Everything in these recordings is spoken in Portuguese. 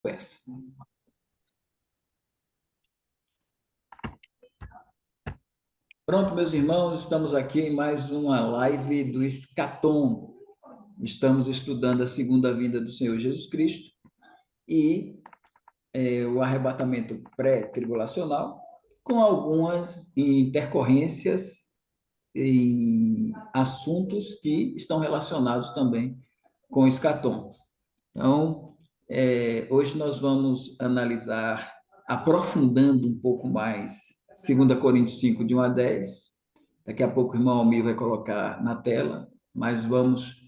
Peça. Pronto, meus irmãos, estamos aqui em mais uma live do Escatom. Estamos estudando a segunda vinda do Senhor Jesus Cristo e o arrebatamento pré-tribulacional, com algumas intercorrências em assuntos que estão relacionados também com o Escatom. Então, hoje nós vamos analisar, aprofundando um pouco mais, 2 Coríntios 5, de 1 a 10. Daqui a pouco o irmão Almir vai colocar na tela, mas vamos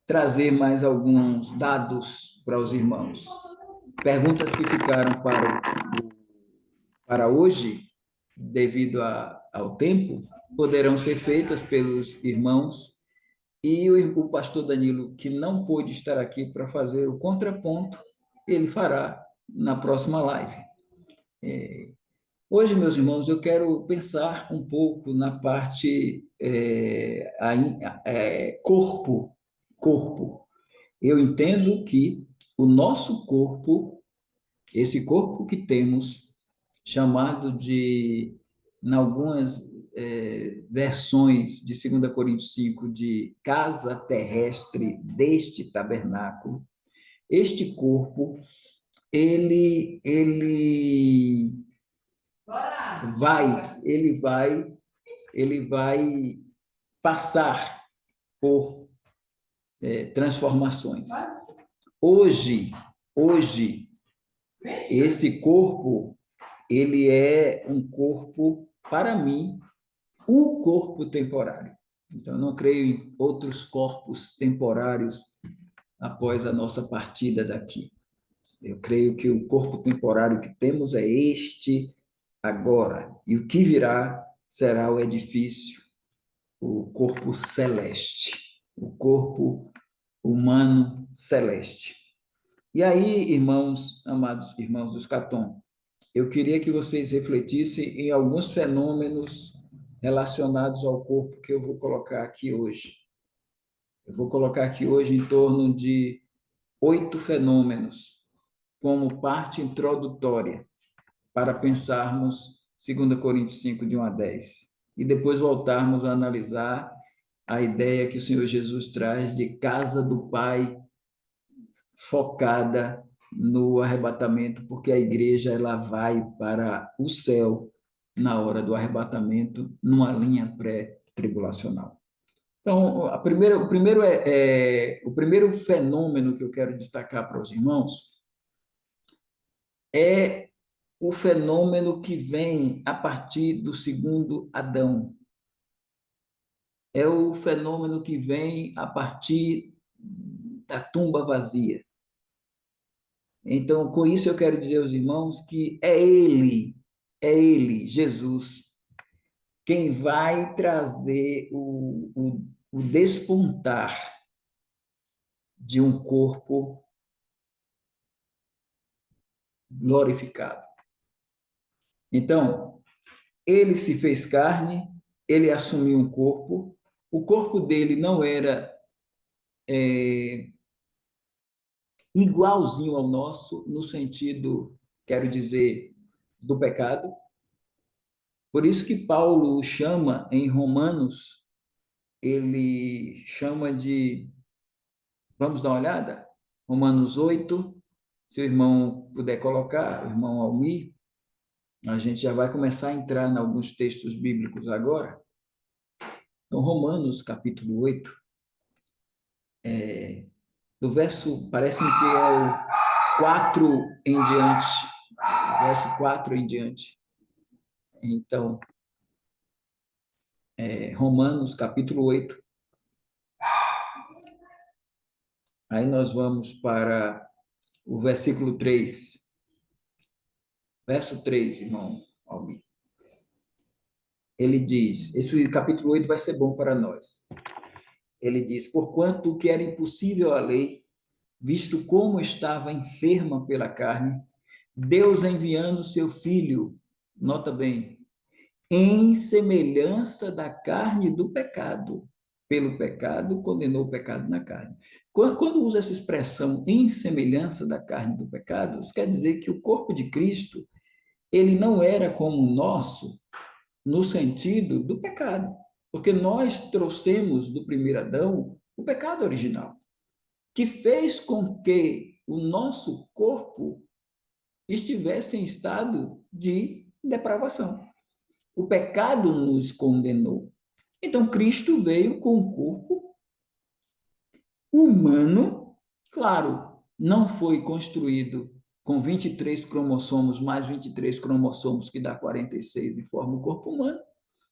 trazer mais alguns dados para os irmãos. Perguntas que ficaram para hoje, devido ao tempo, poderão ser feitas pelos irmãos e o pastor Danilo, que não pôde estar aqui para fazer o contraponto, ele fará na próxima live. Hoje, meus irmãos, eu quero pensar um pouco na parte corpo. Corpo. Eu entendo que o nosso corpo, esse corpo que temos, chamado de, em algumas versões de 2 Coríntios 5, de casa terrestre deste tabernáculo, este corpo, ele vai passar por transformações. Hoje, esse corpo, ele é um corpo, para mim, o corpo temporário. Então, eu não creio em outros corpos temporários após a nossa partida daqui. Eu creio que o corpo temporário que temos é este agora, e o que virá será o edifício, o corpo celeste, o corpo humano celeste. E aí, irmãos, amados irmãos do Escatom, eu queria que vocês refletissem em alguns fenômenos relacionados ao corpo que eu vou colocar aqui hoje. Eu vou colocar aqui hoje em torno de 8 fenômenos, como parte introdutória, para pensarmos 2 Coríntios 5, de 1 a 10. E depois voltarmos a analisar a ideia que o Senhor Jesus traz de casa do Pai focada no arrebatamento, porque a igreja ela vai para o céu na hora do arrebatamento, numa linha pré-tribulacional. Então, o primeiro fenômeno que eu quero destacar para os irmãos é o fenômeno que vem a partir do segundo Adão. É o fenômeno que vem a partir da tumba vazia. Então, com isso eu quero dizer aos irmãos que é Ele, Jesus, quem vai trazer o despontar de um corpo glorificado. Então, ele se fez carne, ele assumiu um corpo, o corpo dele não era igualzinho ao nosso, no sentido, quero dizer, do pecado. Por isso que Paulo o chama em Romanos, ele chama de, vamos dar uma olhada? Romanos 8, se o irmão puder colocar, o irmão Almir, a gente já vai começar a entrar em alguns textos bíblicos agora. Então, Romanos, capítulo 8, do verso, parece-me que é o 4 em diante, verso 4 em diante. Então, Romanos, capítulo 8. Aí nós vamos para o versículo 3. Verso 3, irmão Almir. Ele diz, esse capítulo 8 vai ser bom para nós. Ele diz, porquanto o que era impossível à lei, visto como estava enferma pela carne, Deus enviando seu Filho, nota bem, em semelhança da carne do pecado. Pelo pecado, condenou o pecado na carne. Quando usa essa expressão em semelhança da carne do pecado, isso quer dizer que o corpo de Cristo, ele não era como o nosso no sentido do pecado, porque nós trouxemos do primeiro Adão o pecado original, que fez com que o nosso corpo estivesse em estado de depravação. O pecado nos condenou. Então, Cristo veio com o corpo humano, claro, não foi construído com 23 cromossomos, mais 23 cromossomos, que dá 46 e forma o corpo humano.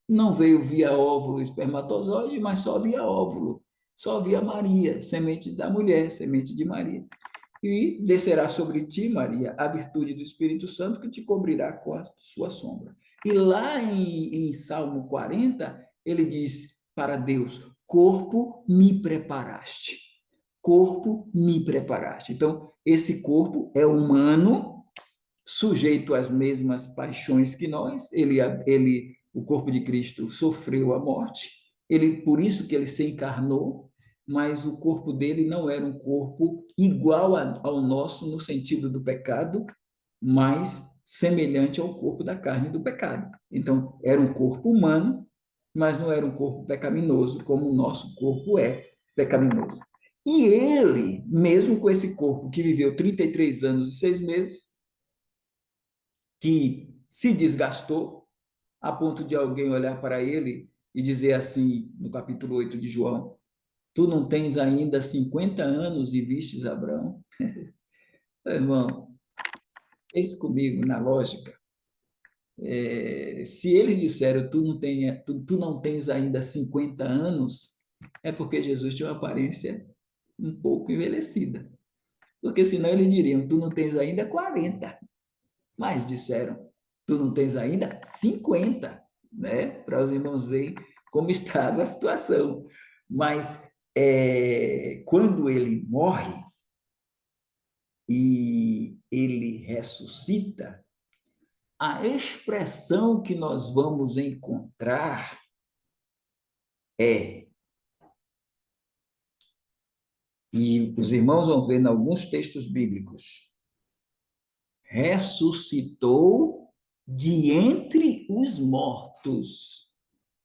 Não veio via óvulo e espermatozoide, mas só via óvulo. Só via Maria, semente da mulher, semente de Maria. E descerá sobre ti, Maria, a virtude do Espírito Santo, que te cobrirá com a sua sombra. E lá em Salmo 40, ele diz para Deus: corpo me preparaste. Corpo me preparaste. Então, esse corpo é humano, sujeito às mesmas paixões que nós. O corpo de Cristo sofreu a morte. Por isso que ele se encarnou, mas o corpo dele não era um corpo igual ao nosso no sentido do pecado, mas semelhante ao corpo da carne do pecado. Então, era um corpo humano, mas não era um corpo pecaminoso, como o nosso corpo é pecaminoso. E ele, mesmo com esse corpo que viveu 33 anos e 6 meses, que se desgastou, a ponto de alguém olhar para ele e dizer assim, no capítulo 8 de João: tu não tens ainda 50 anos e vistes Abraão? Irmão, pense comigo na lógica. Se eles disseram tu não tens ainda 50 anos, é porque Jesus tinha uma aparência um pouco envelhecida. Porque senão eles diriam, tu não tens ainda 40. Mas disseram, tu não tens ainda 50, né? Para os irmãos verem como estava a situação. Mas quando ele morre e ele ressuscita, a expressão que nós vamos encontrar é, e os irmãos vão ver em alguns textos bíblicos, ressuscitou de entre os mortos.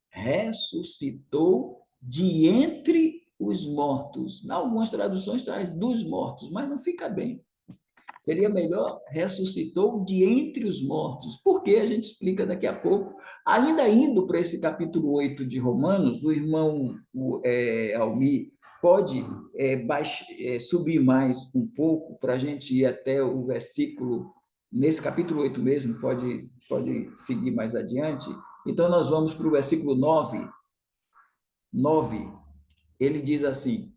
Ressuscitou de entre os mortos. Em algumas traduções traz dos mortos, mas não fica bem. Seria melhor ressuscitou de entre os mortos. Por que a gente explica daqui a pouco. Ainda indo para esse capítulo 8 de Romanos, o irmão Almir pode subir mais um pouco para a gente ir até o versículo, nesse capítulo 8 mesmo, pode seguir mais adiante. Então, nós vamos para o versículo 9. 9, ele diz assim: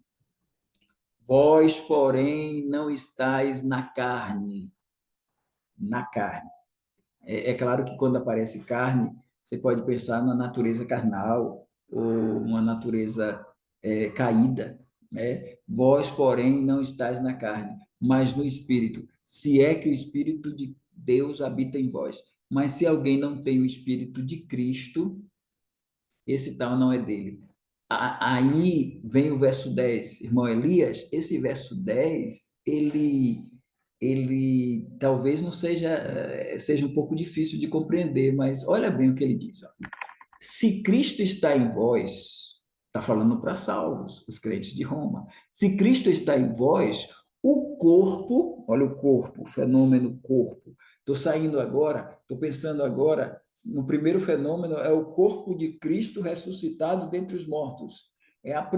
vós, porém, não estáis na carne. Na carne. É claro que quando aparece carne, você pode pensar na natureza carnal ou uma natureza caída, né? Vós, porém, não estáis na carne, mas no Espírito, se é que o Espírito de Deus habita em vós. Mas se alguém não tem o Espírito de Cristo, esse tal não é dele. Aí vem o verso 10, irmão Elias, esse verso 10, ele talvez não seja um pouco difícil de compreender, mas olha bem o que ele diz. Ó. Se Cristo está em vós, está falando para salvos, os crentes de Roma. Se Cristo está em vós, o corpo, olha o corpo, o fenômeno corpo. Estou saindo agora, estou pensando agora no primeiro fenômeno, é o corpo de Cristo ressuscitado dentre os mortos. É o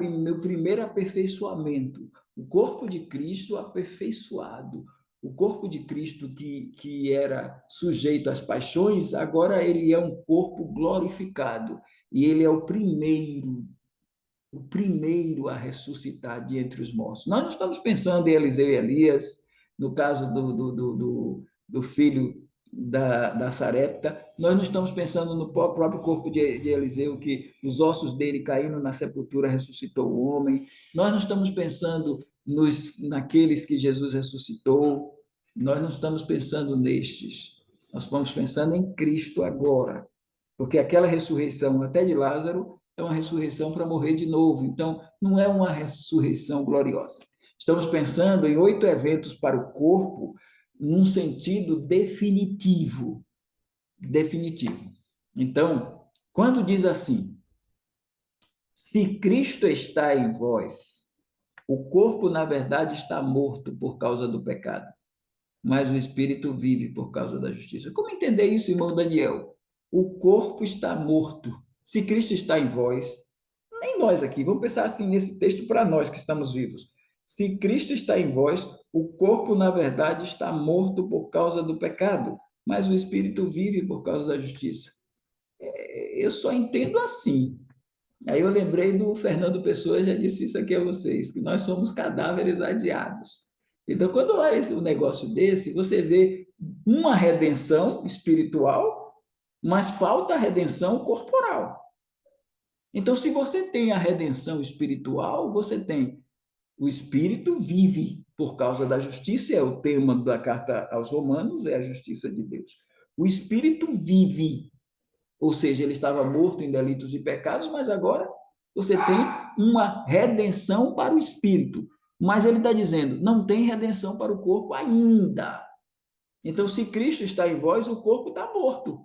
primeiro aperfeiçoamento. O corpo de Cristo aperfeiçoado. O corpo de Cristo que era sujeito às paixões, agora ele é um corpo glorificado. E ele é o primeiro a ressuscitar de entre os mortos. Nós não estamos pensando em Eliseu e Elias, no caso do filho da Sarepta, nós não estamos pensando no próprio corpo de Eliseu, que os ossos dele caindo na sepultura ressuscitou o homem, nós não estamos pensando naqueles que Jesus ressuscitou, nós não estamos pensando nestes, nós estamos pensando em Cristo agora, porque aquela ressurreição até de Lázaro é uma ressurreição para morrer de novo, então não é uma ressurreição gloriosa. Estamos pensando em 8 eventos para o corpo, num sentido definitivo. Definitivo. Então, quando diz assim, se Cristo está em vós, o corpo, na verdade, está morto por causa do pecado, mas o espírito vive por causa da justiça. Como entender isso, irmão Daniel? O corpo está morto. Se Cristo está em vós, nem nós aqui, vamos pensar assim nesse texto para nós que estamos vivos. Se Cristo está em vós, o corpo, na verdade, está morto por causa do pecado, mas o espírito vive por causa da justiça. Eu só entendo assim. Aí eu lembrei do Fernando Pessoa, já disse isso aqui a vocês, que nós somos cadáveres adiados. Então, quando olha um negócio desse, você vê uma redenção espiritual, mas falta a redenção corporal. Então, se você tem a redenção espiritual, você tem o espírito vive por causa da justiça, é o tema da carta aos Romanos, é a justiça de Deus. O espírito vive, ou seja, ele estava morto em delitos e pecados, mas agora você tem uma redenção para o espírito. Mas ele está dizendo, não tem redenção para o corpo ainda. Então, se Cristo está em vós, o corpo está morto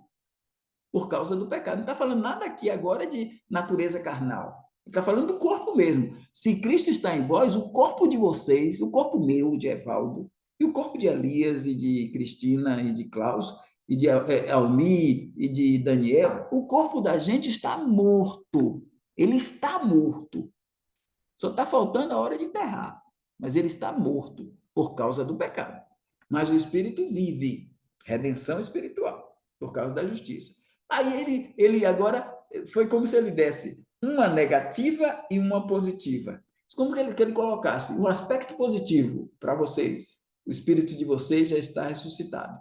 por causa do pecado. Não está falando nada aqui agora de natureza carnal. Está falando do corpo mesmo. Se Cristo está em vós, o corpo de vocês, o corpo meu, de Evaldo, e o corpo de Elias, e de Cristina, e de Klaus, e de Almi, e de Daniel, o corpo da gente está morto. Ele está morto. Só está faltando a hora de enterrar. Mas ele está morto por causa do pecado. Mas o espírito vive. Redenção espiritual, por causa da justiça. Aí ele agora foi como se ele desse uma negativa e uma positiva. Como que ele colocasse um aspecto positivo para vocês. O espírito de vocês já está ressuscitado.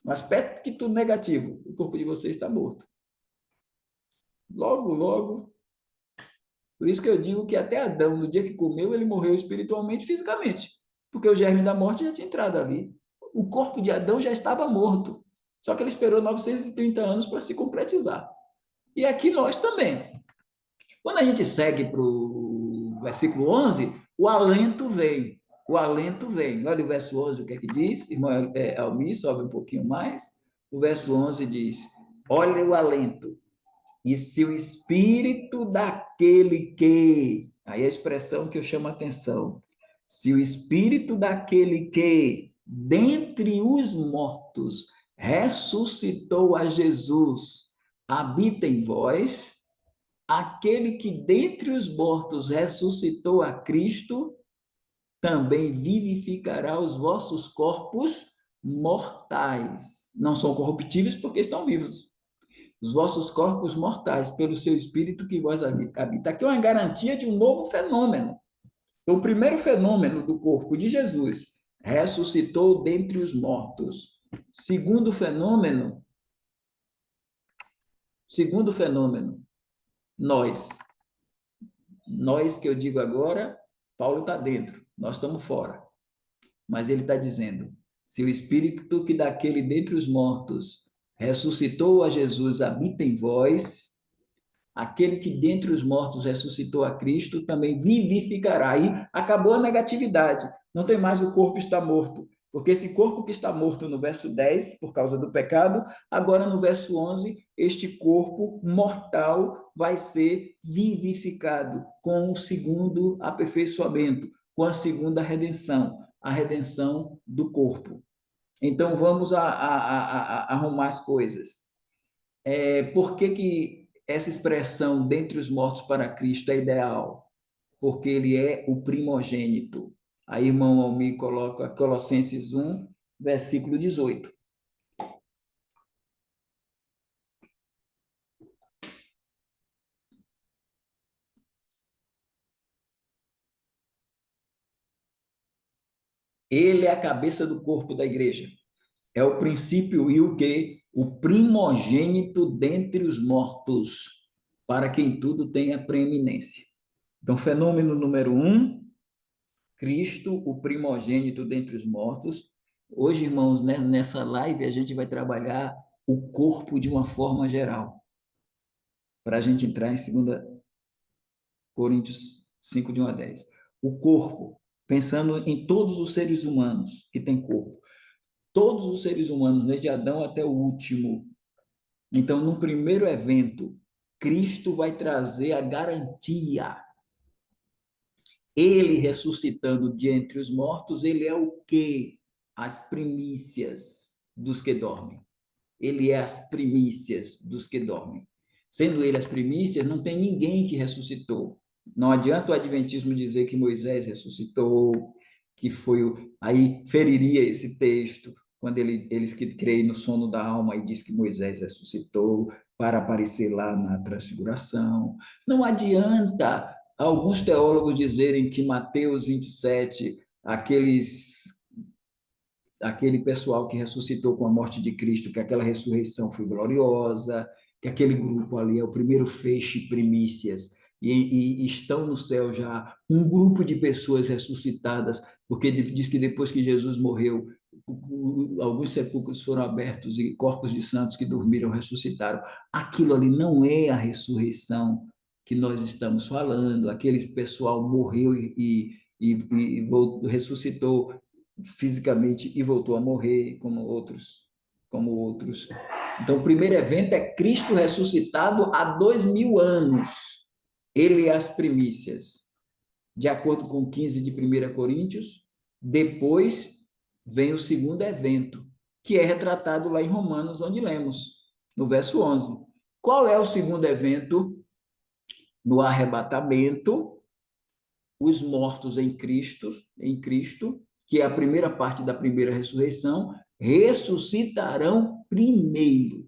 Um aspecto negativo, o corpo de vocês está morto. Logo, logo. Por isso que eu digo que até Adão, no dia que comeu, ele morreu espiritualmente e fisicamente. Porque o germe da morte já tinha entrado ali. O corpo de Adão já estava morto. Só que ele esperou 930 anos para se concretizar. E aqui nós também. Quando a gente segue para o versículo 11, o alento vem. O alento vem. Olha o verso 11, o que é que diz? Irmão Almir, sobe um pouquinho mais. O verso 11 diz, olha o alento. E se o espírito daquele que... Aí a expressão que eu chamo a atenção. Se o espírito daquele que, dentre os mortos, ressuscitou a Jesus, habita em vós, aquele que dentre os mortos ressuscitou a Cristo, também vivificará os vossos corpos mortais. Não são corruptíveis porque estão vivos. Os vossos corpos mortais, pelo seu espírito que vós habita. Aqui é uma garantia de um novo fenômeno. Então, o primeiro fenômeno do corpo de Jesus, ressuscitou dentre os mortos. Segundo fenômeno, nós. Nós que eu digo agora, Paulo está dentro, nós estamos fora. Mas ele está dizendo, se o espírito que daquele dentre os mortos ressuscitou a Jesus habita em vós, aquele que dentre os mortos ressuscitou a Cristo também vivificará. Aí acabou a negatividade. Não tem mais o corpo está morto. Porque esse corpo que está morto no verso 10, por causa do pecado, agora no verso 11, este corpo mortal vai ser vivificado com o segundo aperfeiçoamento, com a segunda redenção, a redenção do corpo. Então vamos a arrumar as coisas. Por que essa expressão dentre os mortos para Cristo é ideal? Porque ele é o primogênito. Aí, irmão Almir coloca Colossenses 1, versículo 18. Ele é a cabeça do corpo da igreja. É o princípio e o quê? O primogênito dentre os mortos, para quem tudo tenha preeminência. Então, fenômeno número 1, Cristo, o primogênito dentre os mortos. Hoje, irmãos, nessa live a gente vai trabalhar o corpo de uma forma geral, para a gente entrar em 2 Coríntios 5, de 1 a 10. O corpo. pensando em todos os seres humanos que têm corpo. Todos os seres humanos, desde Adão até o último. Então, no primeiro evento, Cristo vai trazer a garantia. Ele ressuscitando de entre os mortos, ele é o quê? As primícias dos que dormem. Ele é as primícias dos que dormem. Sendo ele as primícias, não tem ninguém que ressuscitou. Não adianta o adventismo dizer que Moisés ressuscitou, que foi aí feriria esse texto quando eles que creem no sono da alma e diz que Moisés ressuscitou para aparecer lá na transfiguração. Não adianta alguns teólogos dizerem que Mateus 27, aquele pessoal que ressuscitou com a morte de Cristo, que aquela ressurreição foi gloriosa, que aquele grupo ali é o primeiro feixe primícias, e estão no céu já um grupo de pessoas ressuscitadas, porque diz que depois que Jesus morreu, alguns sepulcros foram abertos e corpos de santos que dormiram ressuscitaram. Aquilo ali não é a ressurreição que nós estamos falando. Aquele pessoal morreu ressuscitou fisicamente e voltou a morrer como outros. Então, o primeiro evento é Cristo ressuscitado há 2000 anos. Ele é as primícias. De acordo com 15 de 1 Coríntios, depois vem o segundo evento, que é retratado lá em Romanos, onde lemos, no verso 11. Qual é o segundo evento? No arrebatamento, os mortos em Cristo, que é a primeira parte da primeira ressurreição, ressuscitarão primeiro.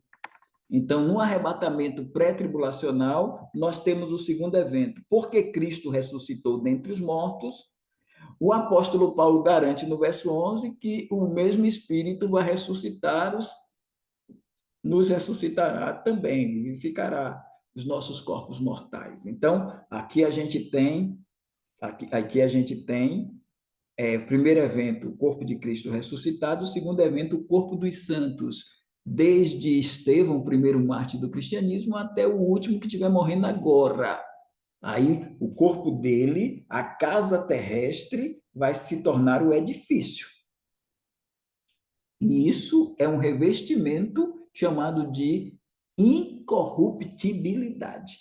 Então, no arrebatamento pré-tribulacional, nós temos o segundo evento. Porque Cristo ressuscitou dentre os mortos, o apóstolo Paulo garante no verso 11 que o mesmo Espírito vai nos ressuscitará também, e ficará os nossos corpos mortais. Então, aqui a gente tem o primeiro evento, o corpo de Cristo ressuscitado, o segundo evento, o corpo dos santos, desde Estevão, o primeiro mártir do cristianismo, até o último que estiver morrendo agora. Aí, o corpo dele, a casa terrestre, vai se tornar o edifício. E isso é um revestimento chamado de incorruptibilidade.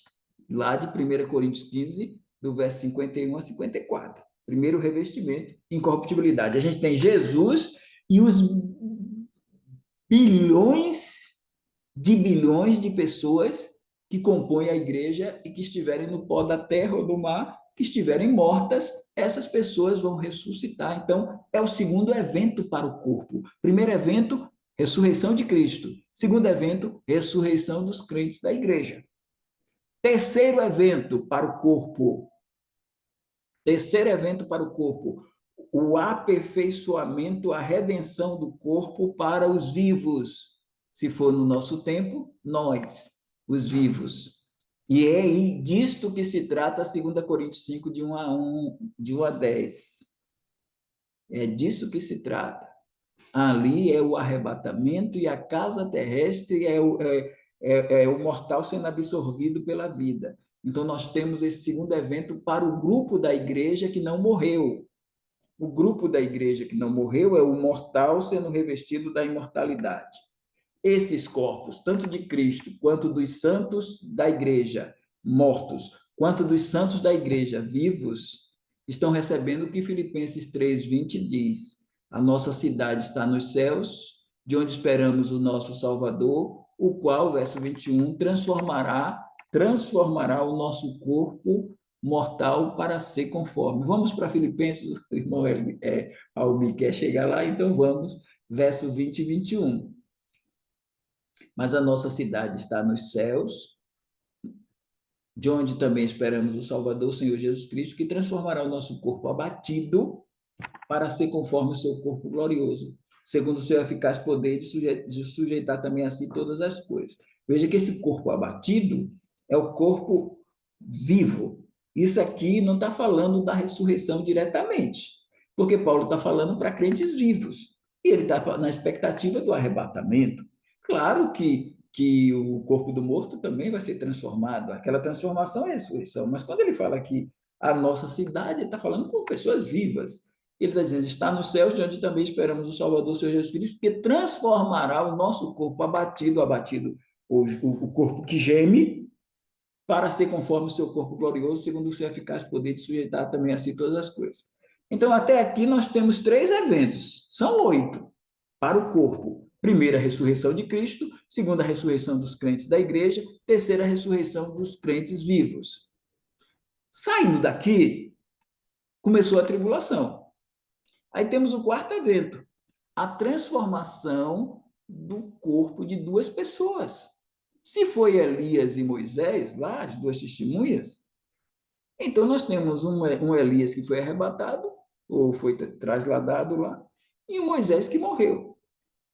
Lá de 1 Coríntios 15, do verso 51 a 54. Primeiro revestimento, incorruptibilidade. A gente tem Jesus e os bilhões de pessoas que compõem a igreja e que estiverem no pó da terra ou do mar, que estiverem mortas, essas pessoas vão ressuscitar. Então, é o segundo evento para o corpo. Primeiro evento, ressurreição de Cristo. Segundo evento, ressurreição dos crentes da igreja. Terceiro evento para o corpo. Terceiro evento para o corpo, o aperfeiçoamento, a redenção do corpo para os vivos. Se for no nosso tempo, nós, os vivos. E é disto que se trata 2 Coríntios 5, de 1 a 10. É disso que se trata. Ali é o arrebatamento e a casa terrestre é o mortal sendo absorvido pela vida. Então, nós temos esse segundo evento para o grupo da igreja que não morreu. O grupo da igreja que não morreu é o mortal sendo revestido da imortalidade. Esses corpos, tanto de Cristo quanto dos santos da igreja mortos, quanto dos santos da igreja vivos, estão recebendo o que Filipenses 3:20 diz: a nossa cidade está nos céus, de onde esperamos o nosso Salvador, o qual, verso 21, transformará o nosso corpo mortal para ser conforme. Vamos para Filipenses, o irmão Almi quer chegar lá, então vamos, verso 20 e 21. Mas a nossa cidade está nos céus, de onde também esperamos o Salvador, o Senhor Jesus Cristo, que transformará o nosso corpo abatido para ser conforme o seu corpo glorioso, segundo o seu eficaz poder de sujeitar também a si todas as coisas. Veja que esse corpo abatido é o corpo vivo. Isso aqui não está falando da ressurreição diretamente, porque Paulo está falando para crentes vivos, e ele está na expectativa do arrebatamento. Claro que o corpo do morto também vai ser transformado, aquela transformação é a ressurreição, mas quando ele fala que a nossa cidade, ele está falando com pessoas vivas, Ele está dizendo, está nos céus, de onde também esperamos o Salvador, Senhor Jesus Cristo, que transformará o nosso corpo abatido, o corpo que geme, para ser conforme o seu corpo glorioso, segundo o seu eficaz poder de sujeitar também a si todas as coisas. Então, até aqui nós temos 3 eventos, são 8, para o corpo. Primeira, a ressurreição de Cristo. Segunda, a ressurreição dos crentes da igreja. Terceira, a ressurreição dos crentes vivos. Saindo daqui, começou a tribulação. Aí temos o quarto evento, a transformação do corpo de 2 pessoas. Se foi Elias e Moisés, lá, as 2 testemunhas, então nós temos um Elias que foi arrebatado, ou foi trasladado lá, e um Moisés que morreu.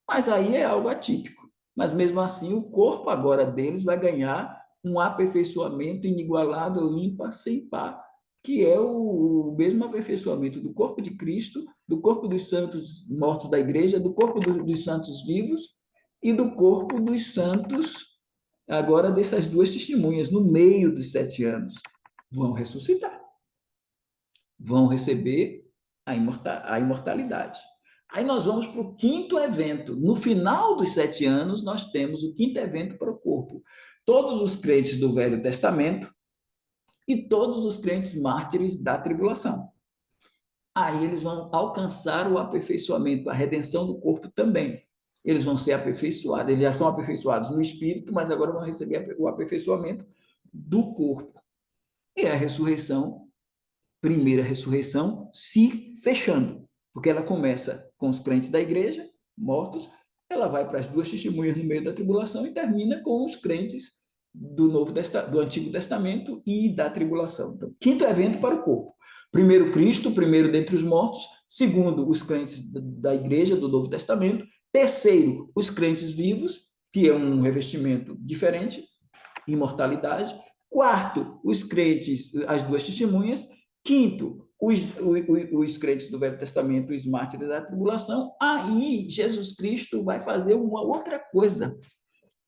Mas aí é algo atípico. Mas mesmo assim, o corpo agora deles vai ganhar um aperfeiçoamento inigualável, ímpar, sem par, que é o mesmo aperfeiçoamento do corpo de Cristo, do corpo dos santos mortos da igreja, do corpo dos santos vivos e do corpo dos santos, agora dessas 2 testemunhas, no meio dos 7 anos. Vão ressuscitar, vão receber a imortalidade. Aí nós vamos para o quinto evento. No final dos 7 anos, nós temos o quinto evento para o corpo. Todos os crentes do Velho Testamento e todos os crentes mártires da tribulação. Aí eles vão alcançar o aperfeiçoamento, a redenção do corpo também. Eles vão ser aperfeiçoados, eles já são aperfeiçoados no espírito, mas agora vão receber o aperfeiçoamento do corpo. E a ressurreição, primeira ressurreição, se fechando, porque ela começa com os crentes da igreja, mortos, ela vai para as 2 testemunhas no meio da tribulação e termina com os crentes do Antigo Testamento e da tribulação. Então, quinto evento para o corpo. Primeiro, Cristo, primeiro dentre os mortos. Segundo, os crentes da igreja do Novo Testamento. Terceiro, os crentes vivos, que é um revestimento diferente, imortalidade. Quarto, os crentes, as 2 testemunhas. Quinto, os crentes do Velho Testamento, os mártires da tribulação. Aí, Jesus Cristo vai fazer uma outra coisa,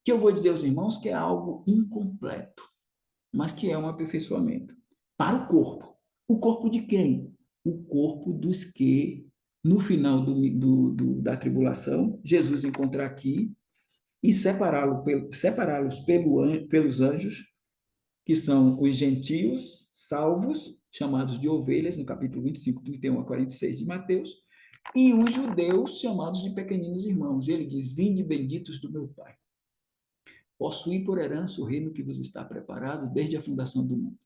que eu vou dizer aos irmãos que é algo incompleto, mas que é um aperfeiçoamento para o corpo. O corpo de quem? O corpo dos que, no final da tribulação, Jesus encontrar aqui e separá-los pelos anjos, que são os gentios salvos, chamados de ovelhas, no capítulo 25, 31 a 46 de Mateus, e os judeus chamados de pequeninos irmãos. Ele diz, vinde benditos do meu Pai. Possuí por herança o reino que vos está preparado desde a fundação do mundo.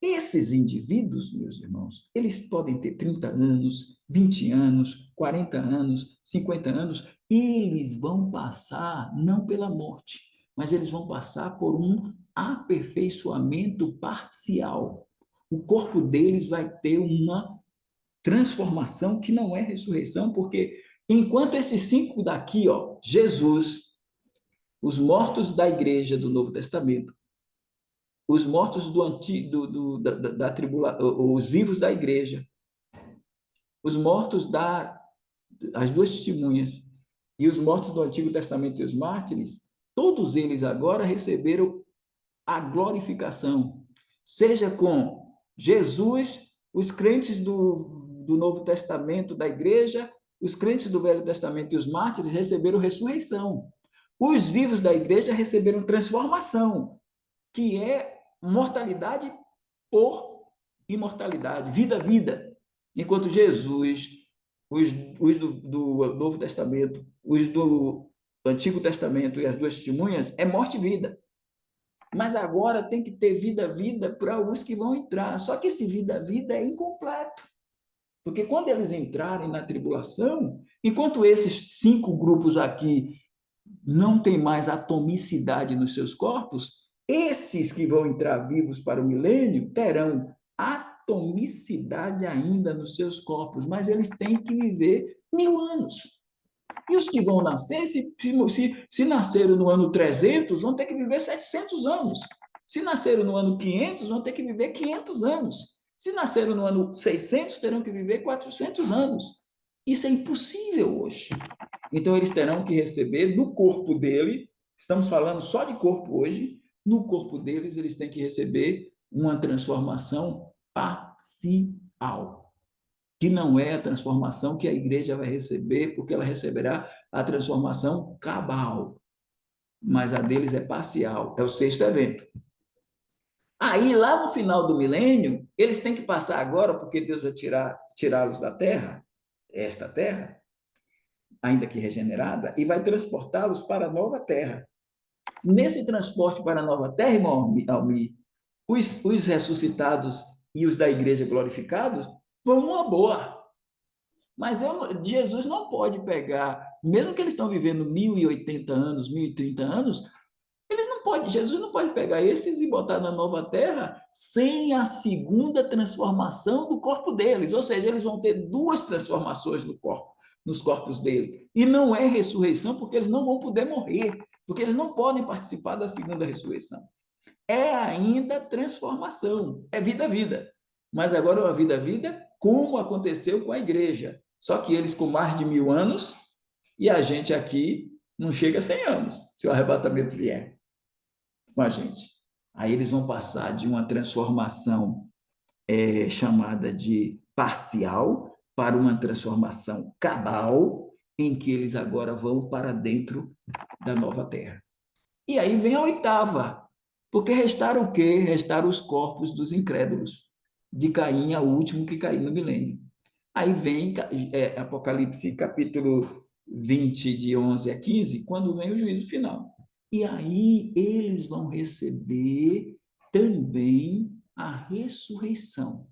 Esses indivíduos, meus irmãos, eles podem ter 30 anos, 20 anos, 40 anos, 50 anos, eles vão passar não pela morte, mas eles vão passar por um aperfeiçoamento parcial. O corpo deles vai ter uma transformação que não é ressurreição, porque enquanto esses 5 daqui, ó, Jesus, os mortos da igreja do Novo Testamento, os mortos do antigo, da tribulação, os vivos da igreja, os mortos as 2 testemunhas e os mortos do Antigo Testamento e os mártires, todos eles agora receberam a glorificação, seja com Jesus, os crentes do Novo Testamento da igreja, os crentes do Velho Testamento e os mártires receberam ressurreição. Os vivos da igreja receberam transformação, que é mortalidade por imortalidade, vida. Enquanto Jesus, os do Novo Testamento, os do Antigo Testamento e as 2 testemunhas, é morte e vida. Mas agora tem que ter vida para os que vão entrar. Só que esse vida é incompleto. Porque quando eles entrarem na tribulação, enquanto esses 5 grupos aqui não têm mais atomicidade nos seus corpos, esses que vão entrar vivos para o milênio terão atomicidade ainda nos seus corpos, mas eles têm que viver 1000 anos. E os que vão nascer, se nasceram no ano 300, vão ter que viver 700 anos. Se nasceram no ano 500, vão ter que viver 500 anos. Se nasceram no ano 600, terão que viver 400 anos. Isso é impossível hoje. Então, eles terão que receber no corpo dele, estamos falando só de corpo hoje, no corpo deles, eles têm que receber uma transformação parcial. que não é a transformação que a igreja vai receber, porque ela receberá a transformação cabal, mas a deles é parcial, é o sexto evento. Aí, lá no final do milênio, eles têm que passar agora, porque Deus vai tirá-los da terra, esta terra, ainda que regenerada, e vai transportá-los para a nova terra. Nesse transporte para a nova terra, irmão Almi, os ressuscitados e os da igreja glorificados vão uma boa. Mas Jesus não pode pegar, mesmo que eles estão vivendo 1080 anos, 1030 anos, Jesus não pode pegar esses e botar na nova terra sem a segunda transformação do corpo deles. Ou seja, eles vão ter duas transformações no corpo, nos corpos dele. E não é ressurreição, porque eles não vão poder morrer, porque eles não podem participar da segunda ressurreição. É ainda transformação, é vida-vida. Mas agora é uma vida-vida como aconteceu com a igreja. Só que eles com mais de 1000 anos e a gente aqui não chega a 100 anos, se o arrebatamento vier com a gente. Aí eles vão passar de uma transformação chamada de parcial para uma transformação cabal, em que eles agora vão para dentro da nova terra. E aí vem a oitava, porque restaram o quê? Restaram os corpos dos incrédulos, de Caim ao último que caiu no milênio. Aí vem Apocalipse capítulo 20, de 11 a 15, quando vem o juízo final. E aí eles vão receber também a ressurreição.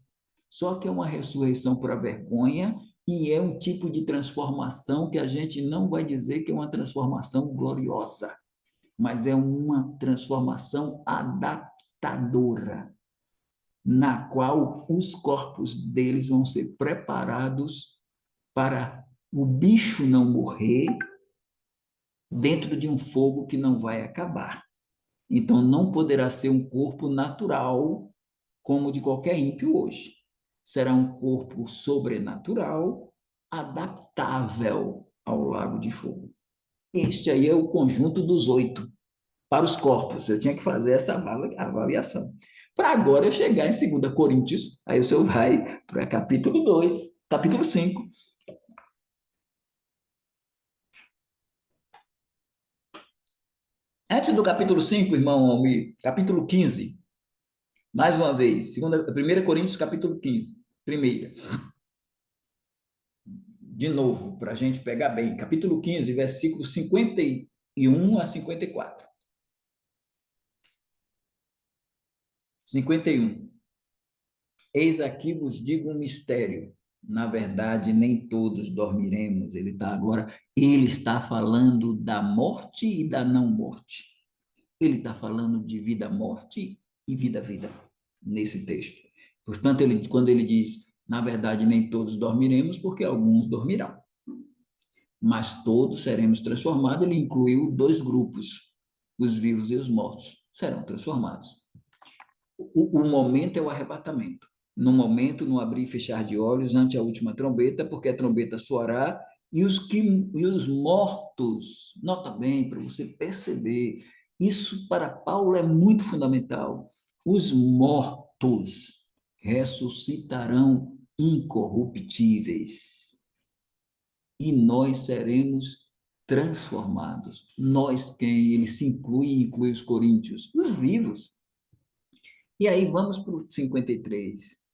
Só que é uma ressurreição para a vergonha e é um tipo de transformação que a gente não vai dizer que é uma transformação gloriosa, mas é uma transformação adaptadora, na qual os corpos deles vão ser preparados para o bicho não morrer dentro de um fogo que não vai acabar. Então, não poderá ser um corpo natural como o de qualquer ímpio hoje. Será um corpo sobrenatural, adaptável ao lago de fogo. Este aí é o conjunto dos 8 para os corpos. Eu tinha que fazer essa avaliação. Para agora eu chegar em 2 Coríntios, aí o senhor vai para capítulo 2, capítulo 5. Antes do capítulo 5, irmão Almir, capítulo 15, mais uma vez, 1 Coríntios, capítulo 15, primeira. De novo, para a gente pegar bem, capítulo 15, versículos 51 a 54. 51. Eis aqui vos digo um mistério. Na verdade, nem todos dormiremos. Ele está falando da morte e da não morte. Ele está falando de vida-morte e vida-vida nesse texto. Portanto, quando ele diz, na verdade, nem todos dormiremos, porque alguns dormirão. Mas todos seremos transformados. Ele incluiu 2 grupos, os vivos e os mortos, serão transformados. O momento é o arrebatamento. No momento, no abrir e fechar de olhos, ante a última trombeta, porque a trombeta soará, e os mortos, nota bem, para você perceber, isso para Paulo é muito fundamental. Os mortos ressuscitarão incorruptíveis, e nós seremos transformados. Nós quem? Ele se inclui os coríntios, os vivos. E aí vamos para o 53.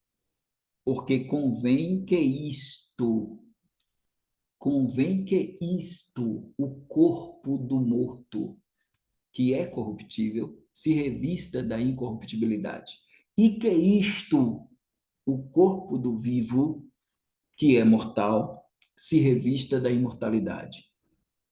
Porque convém que isto, o corpo do morto, que é corruptível, se revista da incorruptibilidade. E que isto, o corpo do vivo, que é mortal, se revista da imortalidade.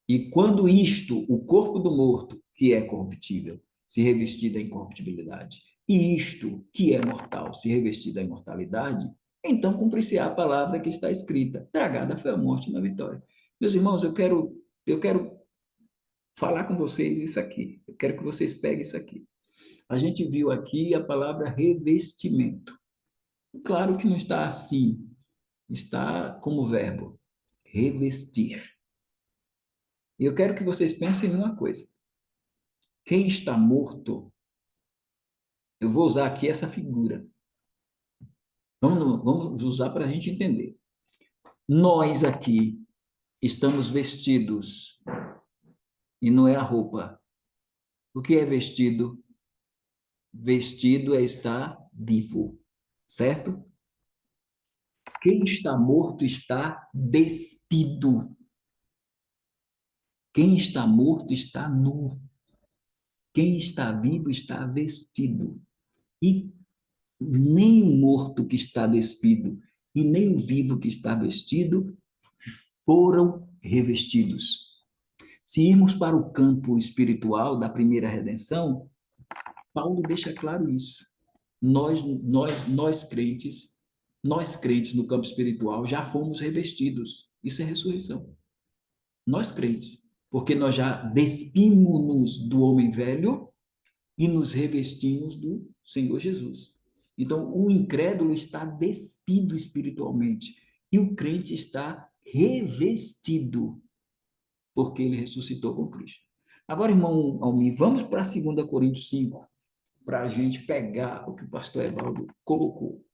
E quando isto, o corpo do morto, que é corruptível, se revestir da incorruptibilidade, e isto, que é mortal, se revestir da imortalidade, então cumprir-se-á a palavra que está escrita: tragada foi a morte na vitória. Meus irmãos, eu quero falar com vocês isso aqui. Eu quero que vocês peguem isso aqui. A gente viu aqui a palavra revestimento. Claro que não está assim, está como verbo, revestir. E eu quero que vocês pensem numa coisa. Quem está morto, eu vou usar aqui essa figura. Vamos usar para a gente entender. Nós aqui estamos vestidos, e não é a roupa. O que é vestido? Vestido é estar vivo, certo? Quem está morto está despido. Quem está morto está nu. Quem está vivo está vestido. E nem o morto que está despido e nem o vivo que está vestido foram revestidos. Se irmos para o campo espiritual da primeira redenção, Paulo deixa claro isso. Nós crentes no campo espiritual já fomos revestidos. Isso é ressurreição. Nós crentes, porque nós já despimos-nos do homem velho e nos revestimos do Senhor Jesus. Então, o incrédulo está despido espiritualmente e o crente está revestido, porque ele ressuscitou com Cristo. Agora, irmão Almir, vamos para 2 Coríntios 5, para a gente pegar o que o pastor Evaldo colocou.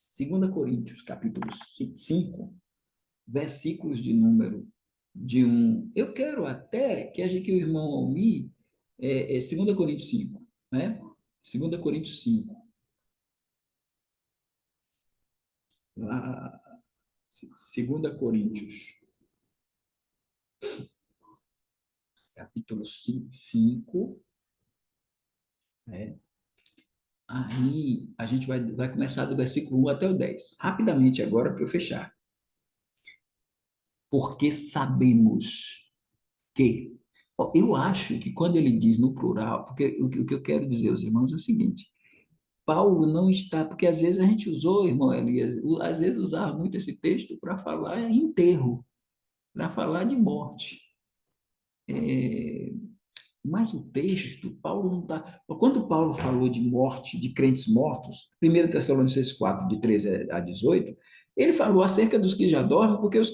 2 Coríntios, capítulo 5, versículos de número de 1. Eu quero até que o irmão Almir, 2 Coríntios 5, né? 2 Coríntios 5, lá, 2 Coríntios, capítulo 5, né? Aí a gente vai começar do versículo 1 até o 10. Rapidamente agora para eu fechar. Porque sabemos que. Ó, eu acho que quando ele diz no plural, porque o que eu quero dizer aos irmãos é o seguinte: Paulo não está, porque às vezes a gente usou, irmão Elias, às vezes usava muito esse texto para falar em enterro, para falar de morte. É, mas o texto, Paulo não está. Quando Paulo falou de morte, de crentes mortos, 1 Tessalonicenses 4, de 13 a 18, ele falou acerca dos que já dormem, porque os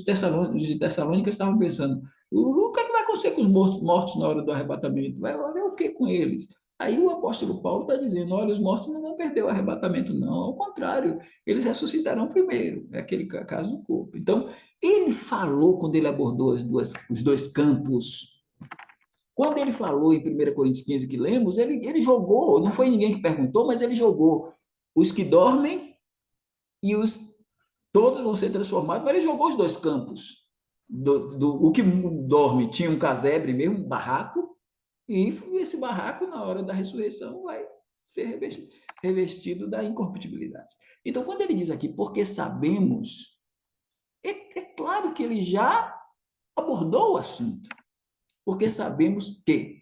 Tessalônicos de Tessalônica estavam pensando: o que é que vai acontecer com os mortos na hora do arrebatamento? Vai haver o que com eles? Aí o apóstolo Paulo está dizendo: olha, os mortos não vão perder o arrebatamento, não, ao contrário, eles ressuscitarão primeiro, é aquele caso do corpo. Então, ele falou, quando ele abordou os dois campos. Quando ele falou em 1 Coríntios 15 que lemos, ele jogou, não foi ninguém que perguntou, mas ele jogou os que dormem e todos vão ser transformados, mas ele jogou os dois campos. O que dorme tinha um casebre mesmo, um barraco, e esse barraco, na hora da ressurreição, vai ser revestido da incorruptibilidade. Então, quando ele diz aqui, porque sabemos, é claro que ele já abordou o assunto, porque sabemos que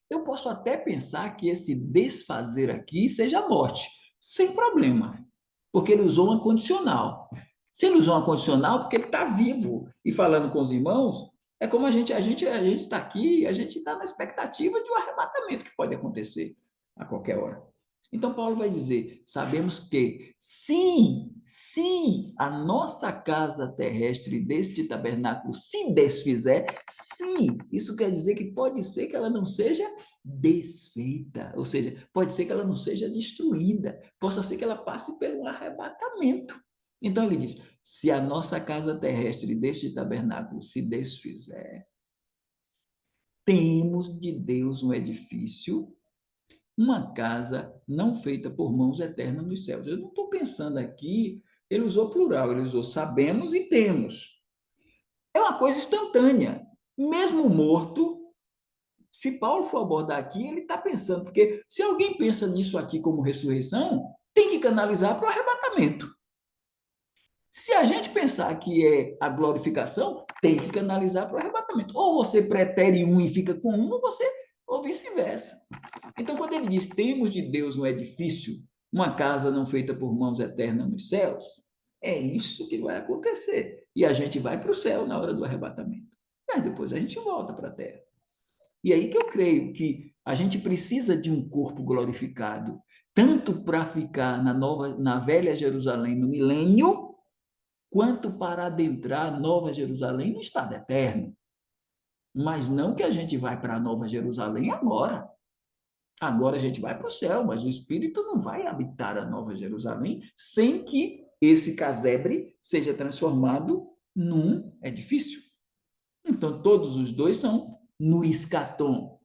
eu posso até pensar que esse desfazer aqui seja a morte, sem problema, porque ele usou uma condicional. Se ele usou uma condicional, porque ele está vivo e falando com os irmãos, é como a gente está aqui, a gente está na expectativa de um arrebatamento que pode acontecer a qualquer hora. Então, Paulo vai dizer: sabemos que, se a nossa casa terrestre deste tabernáculo se desfizer, se, isso quer dizer que pode ser que ela não seja desfeita, ou seja, pode ser que ela não seja destruída, possa ser que ela passe pelo arrebatamento. Então, ele diz: se a nossa casa terrestre deste tabernáculo se desfizer, temos de Deus um edifício, uma casa não feita por mãos eternas nos céus. Eu não estou pensando aqui, ele usou plural, ele usou sabemos e temos. É uma coisa instantânea. Mesmo morto, se Paulo for abordar aqui, ele está pensando, porque se alguém pensa nisso aqui como ressurreição, tem que canalizar para o arrebatamento. Se a gente pensar que é a glorificação, tem que canalizar para o arrebatamento. Ou você pretere um e fica com um, ou vice-versa. Então, quando ele diz: temos de Deus um edifício, uma casa não feita por mãos eternas nos céus, é isso que vai acontecer. E a gente vai para o céu na hora do arrebatamento. Mas depois a gente volta para a terra. E aí que eu creio que a gente precisa de um corpo glorificado, tanto para ficar na velha Jerusalém no milênio, quanto para adentrar a Nova Jerusalém no estado eterno. Mas não que a gente vai para a Nova Jerusalém agora. Agora a gente vai para o céu, mas o Espírito não vai habitar a Nova Jerusalém sem que esse casebre seja transformado num edifício. Então, todos os dois são no escatom,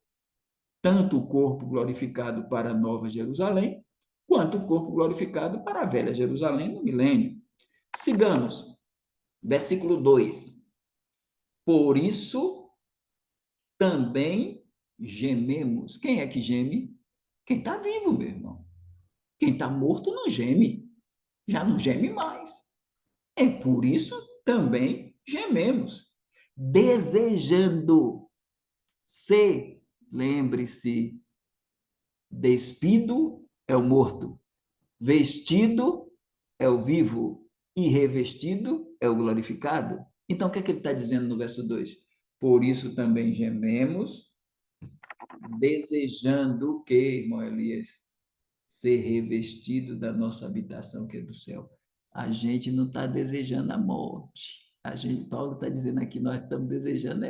tanto o corpo glorificado para a Nova Jerusalém, quanto o corpo glorificado para a Velha Jerusalém no milênio. Sigamos, versículo 2. Por isso também gememos. Quem é que geme? Quem está vivo, meu irmão. Quem está morto não geme, já não geme mais. É por isso também gememos, desejando se, lembre-se, despido é o morto, vestido é o vivo e revestido é o glorificado. Então, o que é que ele está dizendo no verso 2? Por isso também gememos, desejando o quê, irmão Elias? Ser revestido da nossa habitação que é do céu. A gente não está desejando a morte. Paulo está dizendo aqui, nós estamos desejando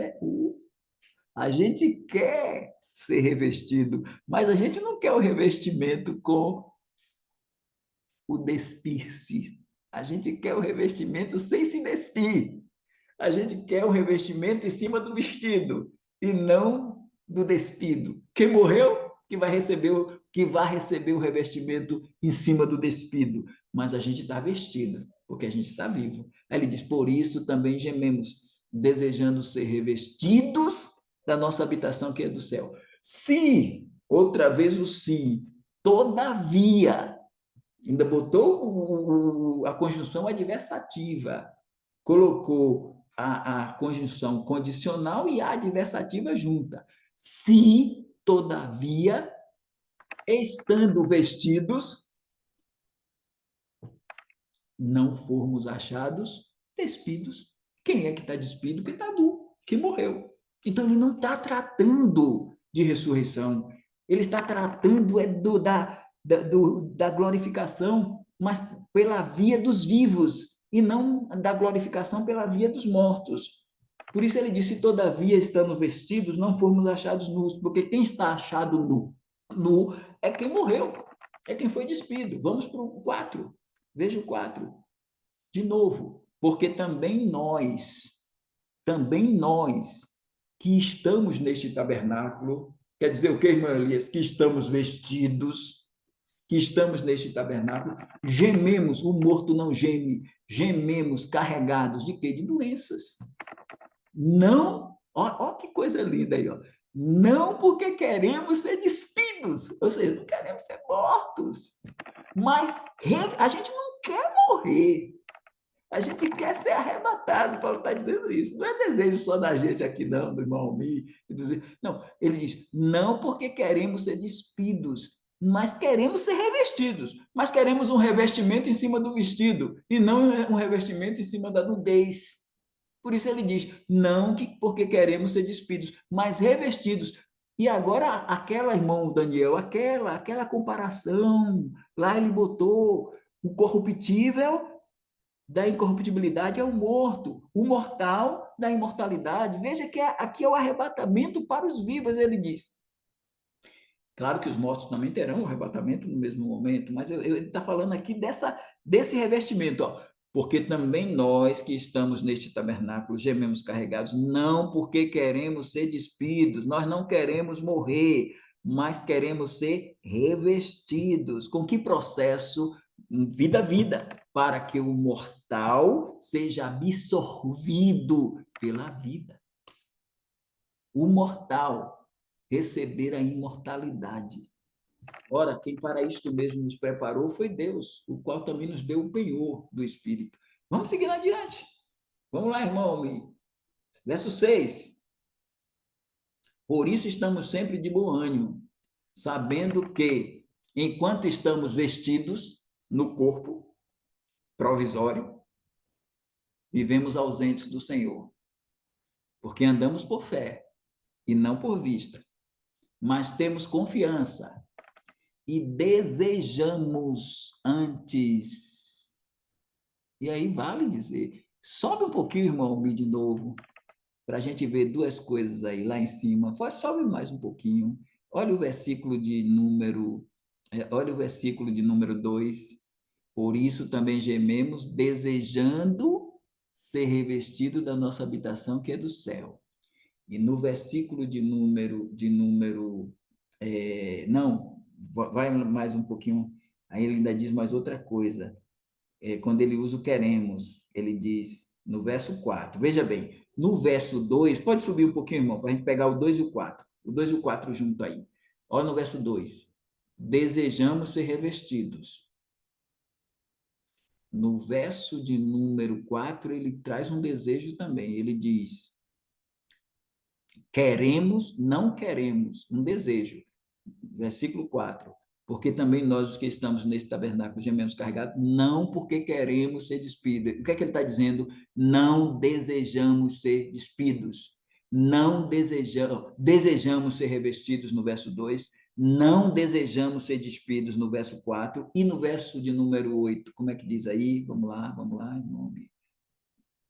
a gente quer ser revestido, mas a gente não quer o revestimento com o despir-se. A gente quer o revestimento sem se despir. A gente quer o revestimento em cima do vestido e não do despido. Quem morreu, que vai receber o revestimento em cima do despido. Mas a gente está vestido, porque a gente está vivo. Aí ele diz: por isso também gememos, desejando ser revestidos da nossa habitação que é do céu. Se, outra vez o se, todavia, ainda botou a conjunção adversativa, colocou a conjunção condicional e a adversativa junta. Se, todavia, estando vestidos, não formos achados despidos. Quem é que está despido? Que está nu, que morreu. Então, ele não está tratando de ressurreição, ele está tratando da glorificação, mas pela via dos vivos, e não da glorificação pela via dos mortos. Por isso ele disse: todavia, estando vestidos, não fomos achados nus, porque quem está achado nu? Nu é quem morreu, é quem foi despido. Vamos para o 4. Veja o 4. De novo, porque também nós que estamos neste tabernáculo, quer dizer o que, irmão Elias? Que estamos vestidos, que estamos neste tabernáculo, gememos, o morto não geme, gememos carregados de quê? De doenças. Não, ó que coisa linda aí, ó. Não porque queremos ser despidos, ou seja, não queremos ser mortos, mas a gente não quer morrer. A gente quer ser arrebatado. Paulo está dizendo isso. Não é desejo só da gente aqui, não, do irmão Almir. Não, ele diz, não porque queremos ser despidos, mas queremos ser revestidos. Mas queremos um revestimento em cima do vestido, e não um revestimento em cima da nudez. Por isso ele diz, não porque queremos ser despidos, mas revestidos. E agora, aquela, irmão Daniel, aquela comparação, lá ele botou o corruptível da incorruptibilidade é o morto, o mortal da imortalidade. Veja que aqui é o arrebatamento para os vivos, ele diz. Claro que os mortos também terão o arrebatamento no mesmo momento, mas ele está falando aqui desse revestimento, ó. Porque também nós que estamos neste tabernáculo gememos carregados, não porque queremos ser despidos, nós não queremos morrer, mas queremos ser revestidos. Com que processo? Vida, para que o mortal seja absorvido pela vida. O mortal receber a imortalidade. Ora, quem para isto mesmo nos preparou foi Deus, o qual também nos deu o penhor do Espírito. Vamos seguir adiante. Vamos lá, irmão. Verso 6. Por isso estamos sempre de bom ânimo, sabendo que, enquanto estamos vestidos no corpo provisório, vivemos ausentes do Senhor, porque andamos por fé e não por vista, mas temos confiança e desejamos antes. E aí vale dizer, sobe um pouquinho, irmão, de novo, para a gente ver duas coisas aí lá em cima. Sobe mais um pouquinho. Olha o versículo de número 2. Por isso também gememos, desejando ser revestido da nossa habitação, que é do céu. E no versículo não, vai mais um pouquinho, aí ele ainda diz mais outra coisa. Quando ele usa o queremos, ele diz no verso 4. Veja bem, no verso 2, pode subir um pouquinho, irmão, para a gente pegar o 2 e o 4. O 2 e o 4 junto aí. Olha no verso 2. Desejamos ser revestidos. No verso de número 4, ele traz um desejo também. Ele diz: queremos, não queremos, um desejo. Versículo 4. Porque também nós, os que estamos nesse tabernáculo, gememos carregados, não porque queremos ser despidos. O que é que ele está dizendo? Não desejamos ser despidos. Não desejamos ser revestidos no verso 2. Não desejamos ser despidos no verso 4. E no verso de número 8, como é que diz aí? Vamos lá, irmão.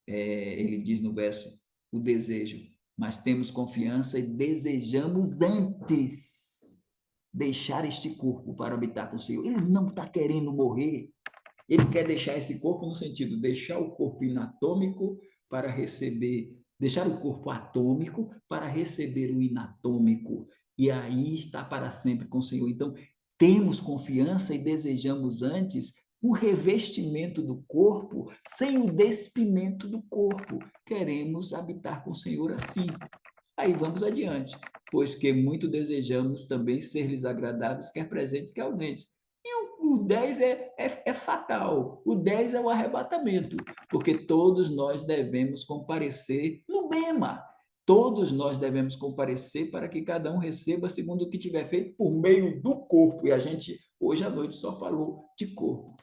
Ele diz no verso, o desejo. Mas temos confiança e desejamos antes deixar este corpo para habitar com o Senhor. Ele não está querendo morrer. Ele quer deixar esse corpo no sentido, deixar o corpo inatômico para receber, deixar o corpo atômico para receber o inatômico. E aí está para sempre com o Senhor. Então, temos confiança e desejamos antes o revestimento do corpo sem o despimento do corpo. Queremos habitar com o Senhor assim. Aí vamos adiante, pois que muito desejamos também ser-lhes agradáveis, quer presentes, quer ausentes. E o 10 é fatal, o 10 é o arrebatamento, porque todos nós devemos comparecer no bema. Todos nós devemos comparecer para que cada um receba segundo o que tiver feito por meio do corpo. E a gente, hoje à noite, só falou de corpo,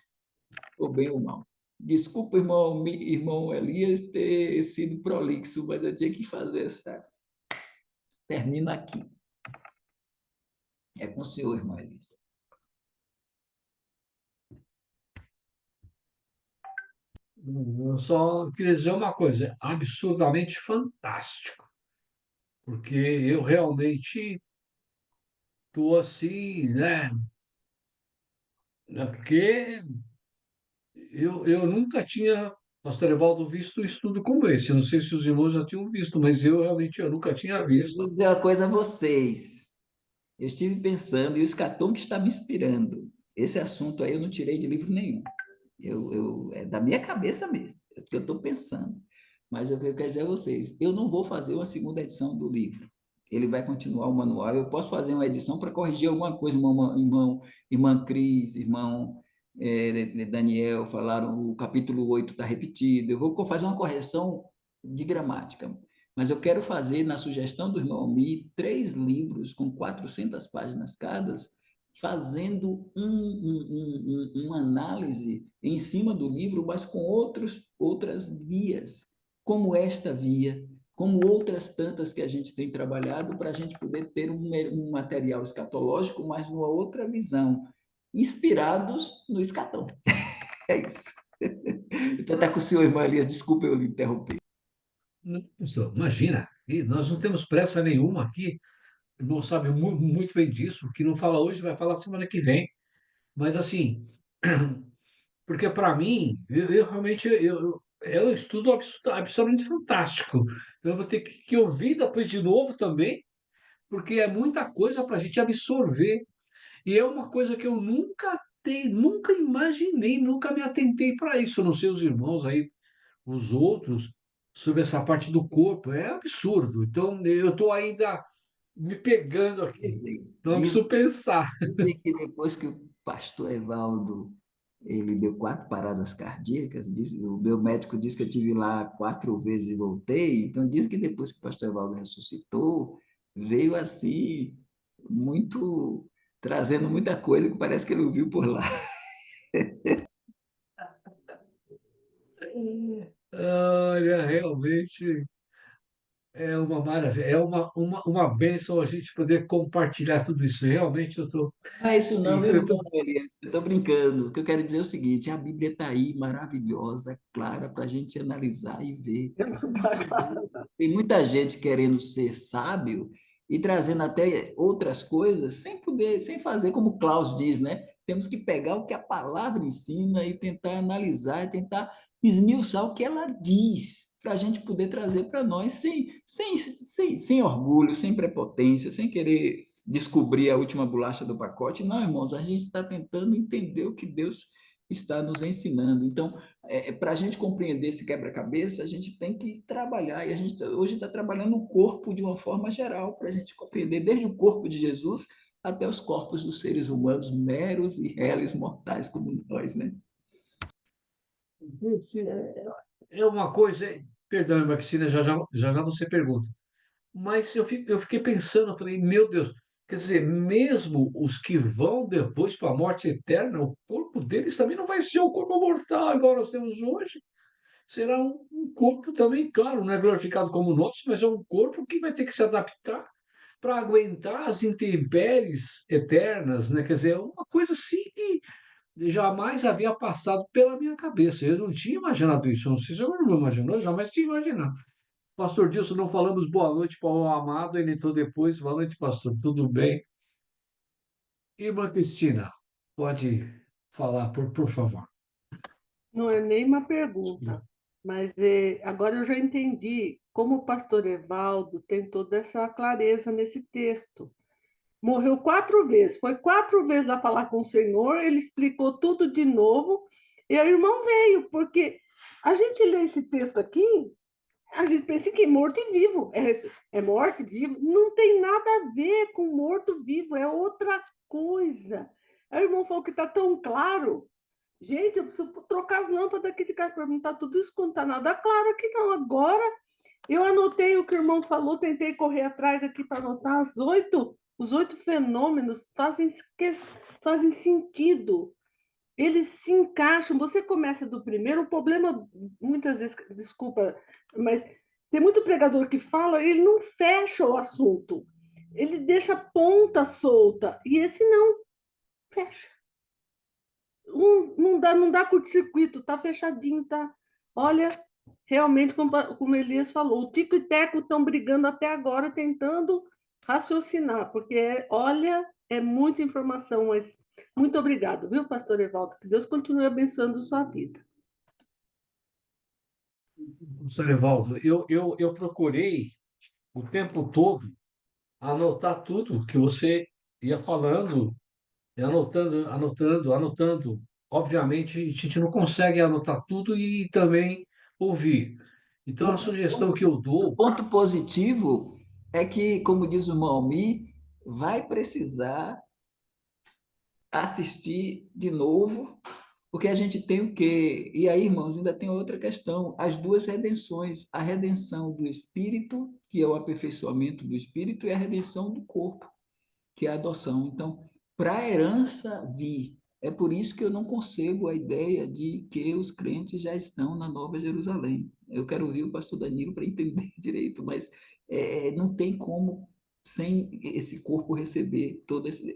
ou bem ou mal. Desculpa, irmão Elias, ter sido prolixo, mas eu tinha que fazer essa. Termino aqui. É com o senhor, irmã Elisa. Eu só queria dizer uma coisa, é absurdamente fantástico, porque eu realmente estou assim, né? Porque eu nunca tinha, pastor Evaldo, visto um estudo como esse. Eu não sei se os irmãos já tinham visto, mas eu realmente eu nunca tinha Eu visto. vou dizer uma coisa a vocês. Eu estive pensando, e o Escatom que está me inspirando. Esse assunto aí eu não tirei de livro nenhum. É da minha cabeça mesmo, é o que eu estou pensando. Mas o que eu quero dizer a vocês, eu não vou fazer uma segunda edição do livro. Ele vai continuar o manual. Eu posso fazer uma edição para corrigir alguma coisa, irmã Cris, irmão Daniel, falaram o capítulo 8 está repetido. Eu vou fazer uma correção de gramática. Mas eu quero fazer, na sugestão do irmão Almir, 3 livros com 400 páginas cada, fazendo uma análise em cima do livro, mas com outras vias, como esta via, como outras tantas que a gente tem trabalhado, para a gente poder ter um material escatológico, mas numa outra visão, inspirados no escatão. É isso. Então, está com o senhor, irmão Elias, desculpa eu lhe interromper. Não, pastor, imagina, e nós não temos pressa nenhuma aqui. O irmão sabe muito bem disso. O que não fala hoje vai falar semana que vem. Mas assim, porque para mim, eu realmente é um estudo absolutamente fantástico. Então, eu vou ter que ouvir depois de novo também, porque é muita coisa para a gente absorver. E é uma coisa que eu nunca imaginei, nunca me atentei para isso. Eu não sei os irmãos aí, os outros, sobre essa parte do corpo. É absurdo. Então, eu estou ainda me pegando aqui. Dizem, Não preciso pensar. dizem que depois que o pastor Evaldo ele deu 4 paradas cardíacas, o meu médico disse que eu tive lá 4 vezes e voltei, então diz que depois que o pastor Evaldo ressuscitou, veio assim, muito, trazendo muita coisa que parece que ele ouviu por lá. Olha, realmente. É uma maravilha, é uma bênção a gente poder compartilhar tudo isso. Realmente eu estou. Não é isso não, meu Eu tô, irmão Elias. Eu estou brincando. O que eu quero dizer é o seguinte, a Bíblia está aí, maravilhosa, clara, para a gente analisar e ver. Tem muita gente querendo ser sábio e trazendo até outras coisas sem poder, sem fazer como Klaus diz, né? temos que pegar o que a palavra ensina e tentar analisar, e tentar esmiuçar o que ela diz, para a gente poder trazer para nós sem orgulho, sem prepotência, sem querer descobrir a última bolacha do pacote. Não, irmãos, a gente está tentando entender o que Deus está nos ensinando. Então, para a gente compreender esse quebra-cabeça, a gente tem que trabalhar, e a gente hoje está trabalhando o corpo de uma forma geral, para a gente compreender desde o corpo de Jesus até os corpos dos seres humanos meros e réis mortais como nós, né? Gente, é uma coisa. Perdão, Maxina, já você pergunta. Mas eu fiquei pensando, eu falei, meu Deus, quer dizer, mesmo os que vão depois para a morte eterna, o corpo deles também não vai ser um corpo mortal igual nós temos hoje. Será um corpo também, claro, não é glorificado como o nosso, mas é um corpo que vai ter que se adaptar para aguentar as intempéries eternas, né? Quer dizer, é uma coisa assim que jamais havia passado pela minha cabeça. Eu não tinha imaginado isso. Não sei se eu não imaginou, jamais tinha imaginado. Pastor Dilson, não falamos boa noite para o amado, ele entrou depois. Boa noite, pastor. Tudo bem? Irmã Cristina, pode falar, por favor. Não é nem uma pergunta, Desculpa. mas agora eu já entendi como o pastor Evaldo tem toda essa clareza nesse texto. Morreu 4 vezes, foi 4 vezes lá falar com o Senhor, ele explicou tudo de novo, e o irmão veio, porque a gente lê esse texto aqui, a gente pensa que é morto e vivo, é morto e vivo, não tem nada a ver com morto-vivo, é outra coisa. Aí o irmão falou que está tão claro. Gente, eu preciso trocar as lâmpadas aqui de casa para mim, tá tudo isso, não está nada claro aqui não. Agora eu anotei o que o irmão falou, tentei correr atrás aqui para anotar os 8 fenômenos fazem sentido. Eles se encaixam. Você começa do primeiro, o problema, muitas vezes, desculpa, mas tem muito pregador que fala, ele não fecha o assunto. Ele deixa a ponta solta. E esse não fecha. Não dá curto-circuito, tá fechadinho, tá? Olha, realmente, como Elias falou, o Tico e Teco estão brigando até agora, tentando raciocinar, porque, olha, é muita informação, mas muito obrigado, viu, pastor Evaldo? Que Deus continue abençoando sua vida. Pastor Evaldo, eu procurei o tempo todo anotar tudo que você ia falando, e anotando. Obviamente, a gente não consegue anotar tudo e também ouvir. Então, a sugestão que eu O dou, ponto positivo é que, como diz o irmão Almir, vai precisar assistir de novo, porque a gente tem o quê? E aí, irmãos, ainda tem outra questão: as duas redenções, a redenção do espírito, que é o aperfeiçoamento do espírito, e a redenção do corpo, que é a adoção. Então, para a herança vir, é por isso que eu não concebo a ideia de que os crentes já estão na Nova Jerusalém. Eu quero ouvir o pastor Danilo para entender direito, mas não tem como sem esse corpo receber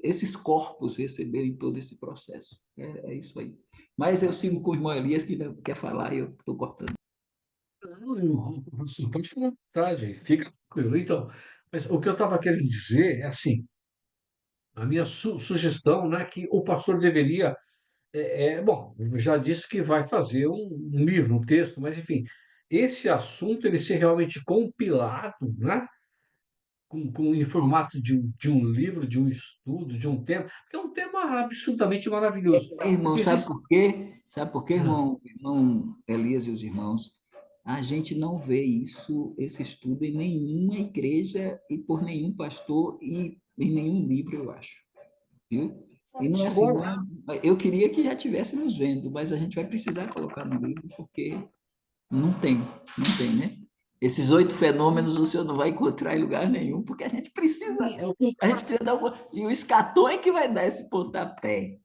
esses corpos receberem todo esse processo. É isso aí. Mas eu sigo com o irmão Elias que ainda quer falar e eu estou cortando. não, irmão, assim, pode falar à vontade, fica tranquilo. Então, mas o que eu estava querendo dizer é assim, a minha sugestão, né, que o pastor deveria, bom, já disse que vai fazer um livro, um texto, mas enfim, esse assunto ele ser realmente compilado, né, em formato de um livro, de um estudo, de um tema, que é um tema absolutamente maravilhoso. Irmão, Porque sabe existe. por quê? Sabe por quê, Ah, irmão Elias e os irmãos? A gente não vê isso, esse estudo em nenhuma igreja e por nenhum pastor e em nenhum livro, eu acho, viu? E fala não é isso assim, agora. não eu queria que já estivéssemos vendo, mas a gente vai precisar colocar no livro porque não tem, né? Esses 8 fenômenos o senhor não vai encontrar em lugar nenhum, porque Sim, é o que a gente precisa dar uma, e o escatom é que vai dar esse pontapé.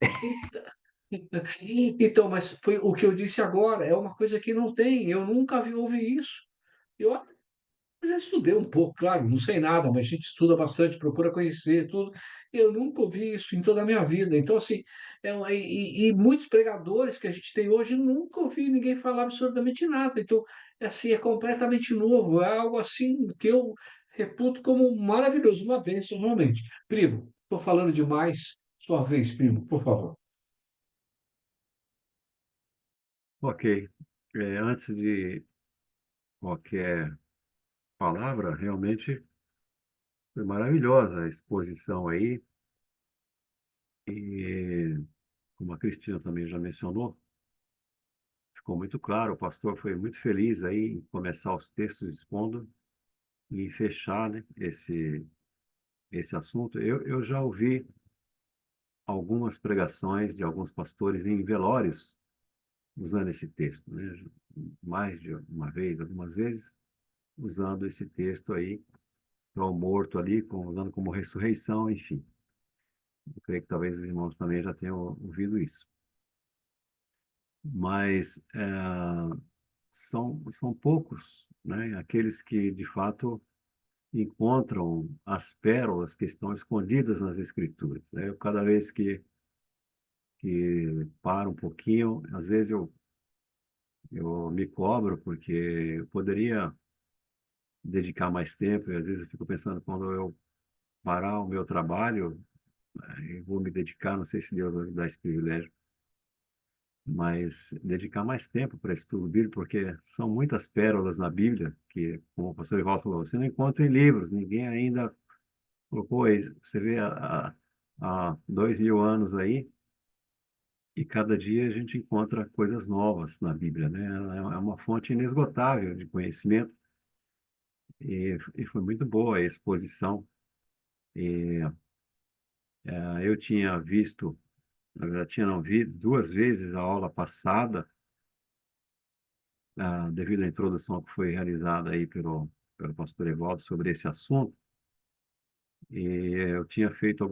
Então, mas foi o que eu disse agora, é uma coisa que não tem, eu nunca ouvi isso. Eu já estudei um pouco, claro, não sei nada, mas a gente estuda bastante, procura conhecer tudo. Eu nunca ouvi isso em toda a minha vida. Então, assim, e muitos pregadores que a gente tem hoje, nunca ouvi ninguém falar absolutamente nada. Então, assim, é completamente novo, é algo assim que eu reputo como maravilhoso, uma bênção realmente. Primo, estou falando demais, sua vez, primo, por favor. Ok. Antes de qualquer palavra, realmente foi maravilhosa a exposição aí. E, como a Cristina também já mencionou, ficou muito claro, o pastor foi muito feliz aí em começar os textos expondo e fechar, né, esse assunto. Eu já ouvi algumas pregações de alguns pastores em velórios usando esse texto, né? Mais de uma vez, algumas vezes, usando esse texto aí, para o morto ali, usando como ressurreição, enfim. Eu creio que talvez os irmãos também já tenham ouvido isso. Mas são poucos, né, aqueles que, de fato, encontram as pérolas que estão escondidas nas Escrituras, né? Cada vez que paro um pouquinho, às vezes eu me cobro, porque eu poderia dedicar mais tempo, e às vezes eu fico pensando, quando eu parar o meu trabalho, eu vou me dedicar, não sei se Deus vai me dar esse privilégio, mas dedicar mais tempo para estudo bíblico, porque são muitas pérolas na Bíblia que, como o pastor Evaldo falou, você não encontra em livros, ninguém ainda colocou isso. Você vê há 2000 anos aí, e cada dia a gente encontra coisas novas na Bíblia, né? Ela é uma fonte inesgotável de conhecimento, e foi muito boa a exposição. E eu tinha visto, na verdade, tinha não vi duas vezes a aula passada, devido à introdução que foi realizada aí pelo pastor Evaldo sobre esse assunto. E eu tinha feito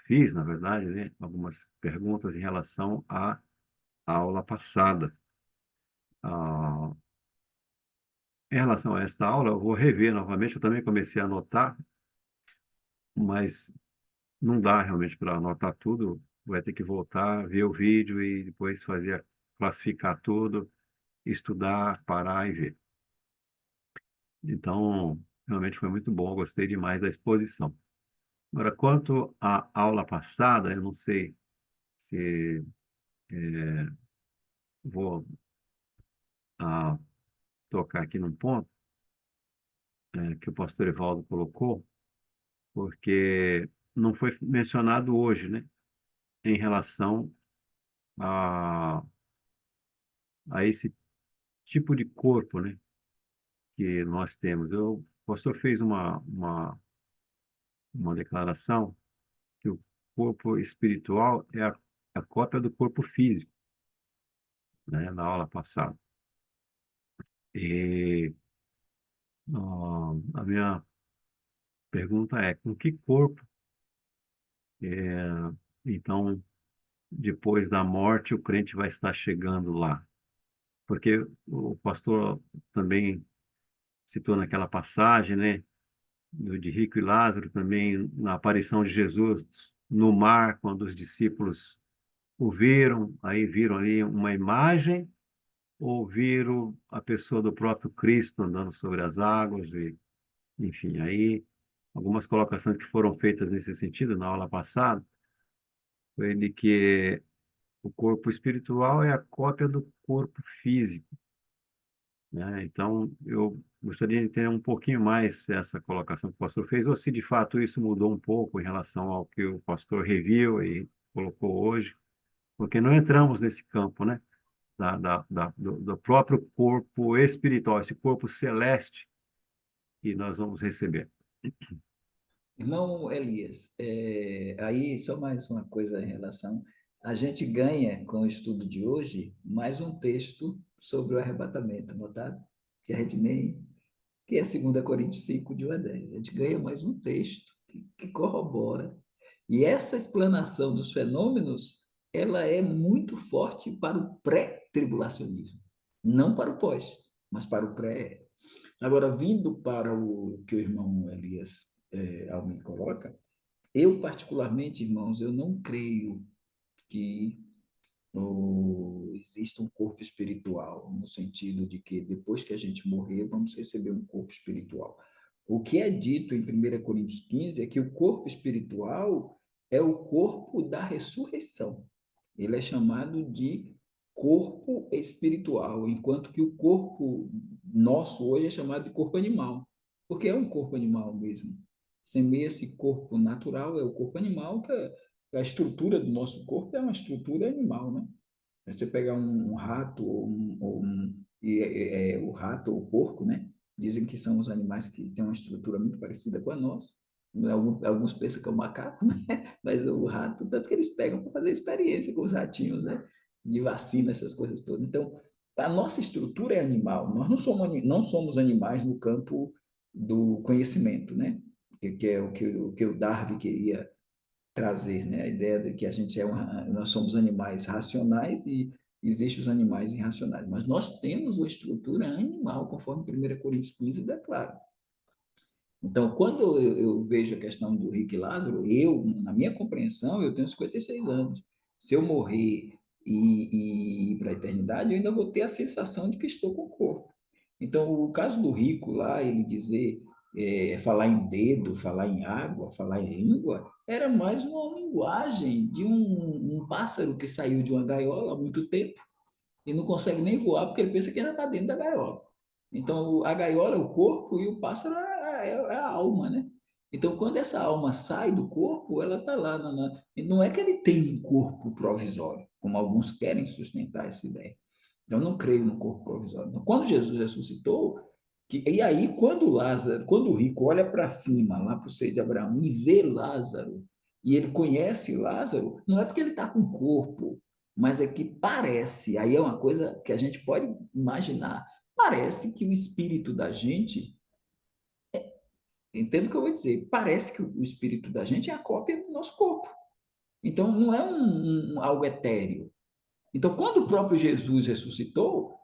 fiz, na verdade, né, algumas perguntas em relação à aula passada. Ah, Em relação a esta aula, eu vou rever novamente. Eu também comecei a anotar, mas não dá realmente para anotar tudo. Vai ter que voltar, ver o vídeo e depois classificar tudo, estudar, parar e ver. Então, realmente foi muito bom. Eu gostei demais da exposição. Agora, quanto à aula passada, eu não sei se vou ah, tocar aqui num ponto que o pastor Evaldo colocou, porque não foi mencionado hoje, né, em relação a, a esse tipo de corpo, né, que nós temos. O pastor fez uma declaração que o corpo espiritual é a cópia do corpo físico, né, na aula passada. E a minha pergunta é, com que corpo, é, então, depois da morte, o crente vai estar chegando lá? Porque o pastor também citou naquela passagem, né, de Rico e Lázaro, também na aparição de Jesus no mar, quando os discípulos o viram, aí viram ali uma imagem, ou viram a pessoa do próprio Cristo andando sobre as águas, e, enfim, aí algumas colocações que foram feitas nesse sentido na aula passada, foi de que o corpo espiritual é a cópia do corpo físico, né? Então, eu gostaria de ter um pouquinho mais essa colocação que o pastor fez, ou se de fato isso mudou um pouco em relação ao que o pastor reviu e colocou hoje, porque não entramos nesse campo, né? Do próprio corpo espiritual, esse corpo celeste que nós vamos receber. Irmão Elias, aí só mais uma coisa em relação. A gente ganha, com o estudo de hoje, mais um texto sobre o arrebatamento, notado? Que a gente nem. Que é 2 Coríntios 5, de 1 a 10. A gente ganha mais um texto que corrobora. E essa explanação dos fenômenos, ela é muito forte para o pré-tribulacionismo. Não para o pós, mas para o pré. Agora, vindo para o que o irmão Elias Almin coloca, eu particularmente, irmãos, eu não creio que exista um corpo espiritual, no sentido de que depois que a gente morrer, vamos receber um corpo espiritual. O que é dito em 1 Coríntios 15 é que o corpo espiritual é o corpo da ressurreição. Ele é chamado de corpo espiritual, enquanto que o corpo nosso hoje é chamado de corpo animal, porque é um corpo animal mesmo. Semeia-se corpo natural, é o corpo animal, que a estrutura do nosso corpo é uma estrutura animal, né? Você pegar um rato o rato ou o porco, né? Dizem que são os animais que têm uma estrutura muito parecida com a nossa. Alguns pensam que é o macaco, né? Mas o rato, tanto que eles pegam para fazer experiência com os ratinhos, né? De vacina, essas coisas todas. Então, a nossa estrutura é animal. Nós não somos animais no campo do conhecimento, né? Que é o que o Darwin queria trazer, né? A ideia de que nós somos animais racionais e existem os animais irracionais. Mas nós temos uma estrutura animal, conforme 1 Coríntios 15 declara. Então, quando eu vejo a questão do Rick e Lázaro, na minha compreensão, eu tenho 56 anos. Se eu morrer e ir para a eternidade, eu ainda vou ter a sensação de que estou com o corpo. Então, o caso do rico lá, ele dizer, falar em dedo, falar em água, falar em língua, era mais uma linguagem de um pássaro que saiu de uma gaiola há muito tempo e não consegue nem voar porque ele pensa que ainda está dentro da gaiola. Então, a gaiola é o corpo e o pássaro é a alma, né? Então, quando essa alma sai do corpo, ela está lá. Não é que ele tem um corpo provisório, como alguns querem sustentar essa ideia. Eu não creio no corpo provisório. Então, quando Jesus ressuscitou, e aí, quando o rico olha para cima, lá para o seio de Abraão, e vê Lázaro, e ele conhece Lázaro, não é porque ele está com corpo, mas é que parece, aí é uma coisa que a gente pode imaginar, parece que o espírito da gente, entendo o que eu vou dizer, parece que o espírito da gente é a cópia do nosso corpo. Então, não é algo etéreo. Então, quando o próprio Jesus ressuscitou,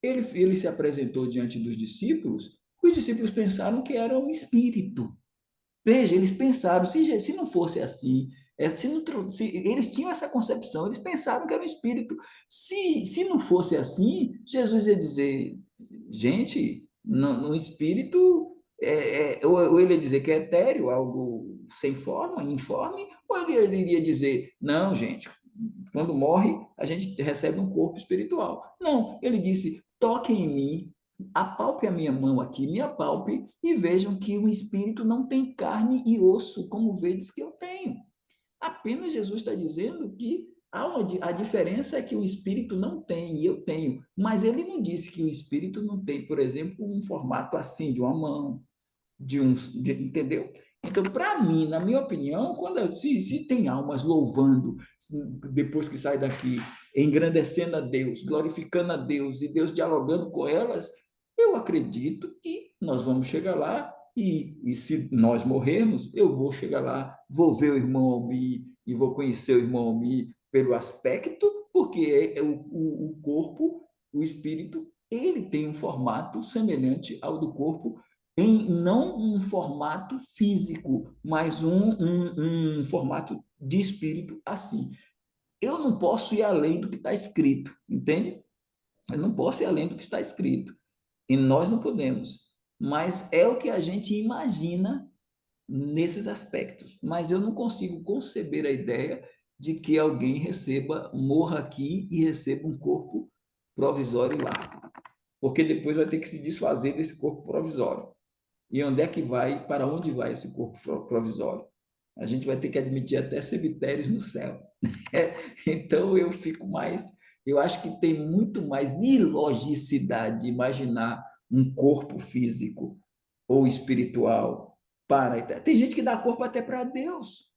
ele se apresentou diante dos discípulos, os discípulos pensaram que era um espírito. Veja, eles pensaram, se não fosse assim, se eles tinham essa concepção, eles pensaram que era um espírito. Se não fosse assim, Jesus ia dizer, gente, no espírito, ou ele ia dizer que é etéreo, algo sem forma, informe, ou ele iria dizer, não, gente, quando morre, a gente recebe um corpo espiritual. Não, ele disse, toquem em mim, apalpe a minha mão aqui, me apalpe e vejam que o espírito não tem carne e osso, como vedes que eu tenho. Apenas Jesus está dizendo que a diferença é que o espírito não tem e eu tenho, mas ele não disse que o espírito não tem, por exemplo, um formato assim, de uma mão, entendeu? Então, para mim, na minha opinião, se tem almas louvando, depois que sai daqui, engrandecendo a Deus, glorificando a Deus e Deus dialogando com elas, eu acredito que nós vamos chegar lá e se nós morrermos, eu vou chegar lá, vou ver o irmão Almi e vou conhecer o irmão Almi pelo aspecto, porque o corpo, o espírito, ele tem um formato semelhante ao do corpo, em não um formato físico, mas um formato de espírito assim. Eu não posso ir além do que está escrito, entende? Eu não posso ir além do que está escrito. E nós não podemos. Mas é o que a gente imagina nesses aspectos. Mas eu não consigo conceber a ideia de que alguém morra aqui e receba um corpo provisório lá. Porque depois vai ter que se desfazer desse corpo provisório. E onde é que vai, para onde vai esse corpo provisório? A gente vai ter que admitir até cemitérios no céu. Então eu acho que tem muito mais ilogicidade imaginar um corpo físico ou espiritual para. Tem gente que dá corpo até para Deus.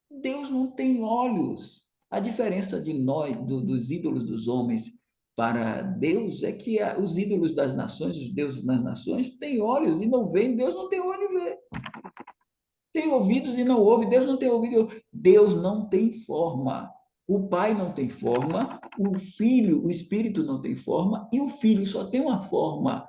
Deus não tem olhos. A diferença de nós, dos ídolos dos homens para Deus é que os ídolos das nações, os deuses das nações, têm olhos e não veem, Deus não tem olho e vê. Tem ouvidos e não ouve, Deus não tem ouvido e ouve. Deus não tem forma. O Pai não tem forma, o Filho, o Espírito não tem forma, e o Filho só tem uma forma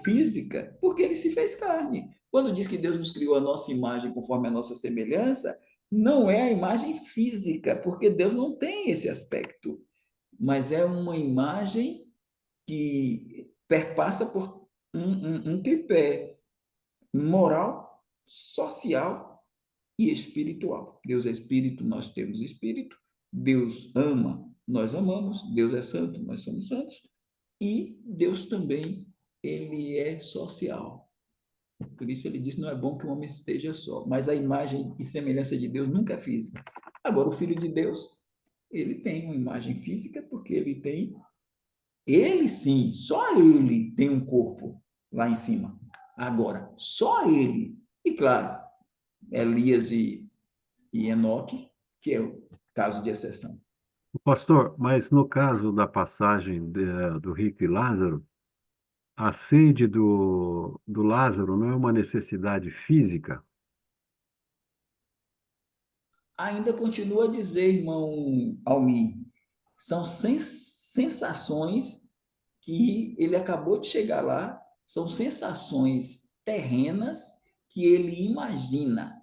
física porque ele se fez carne. Quando diz que Deus nos criou a nossa imagem conforme a nossa semelhança, não é a imagem física, porque Deus não tem esse aspecto, mas é uma imagem que perpassa por um tripé moral, social e espiritual. Deus é espírito, nós temos espírito. Deus ama nós amamos, Deus é santo, nós somos santos, e Deus também, ele é social. Por isso ele diz, não é bom que o homem esteja só, mas a imagem e semelhança de Deus nunca é física. Agora, o Filho de Deus, ele tem uma imagem física porque ele sim, só ele tem um corpo lá em cima. Agora, só ele. E claro, Elias e Enoque, que é o caso de exceção. Pastor, mas no caso da passagem do rico e Lázaro, a sede do Lázaro não é uma necessidade física? Ainda continua a dizer, irmão Almir, são sensações que ele acabou de chegar lá, são sensações terrenas que ele imagina,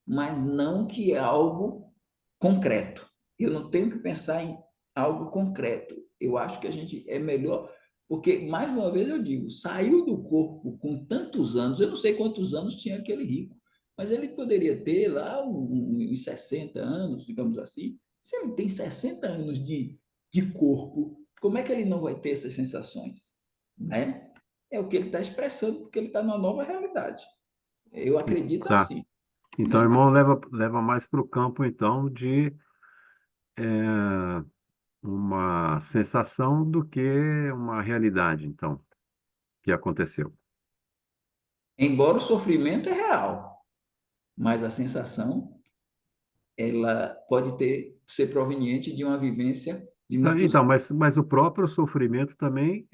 mas não que é algo concreto. Eu não tenho que pensar em algo concreto. Eu acho que a gente é melhor, porque, mais uma vez eu digo, saiu do corpo com tantos anos, eu não sei quantos anos tinha aquele rico, mas ele poderia ter lá uns 60 anos, digamos assim. Se ele tem 60 anos de corpo, como é que ele não vai ter essas sensações? Né? É o que ele está expressando, porque ele está numa nova realidade. Eu acredito Tá. assim. Então, o Né? irmão leva mais para o campo, então, de uma sensação do que uma realidade, então, que aconteceu. Embora o sofrimento é real, mas a sensação ela pode ser proveniente de uma vivência de muitos Então, anos. mas o próprio sofrimento também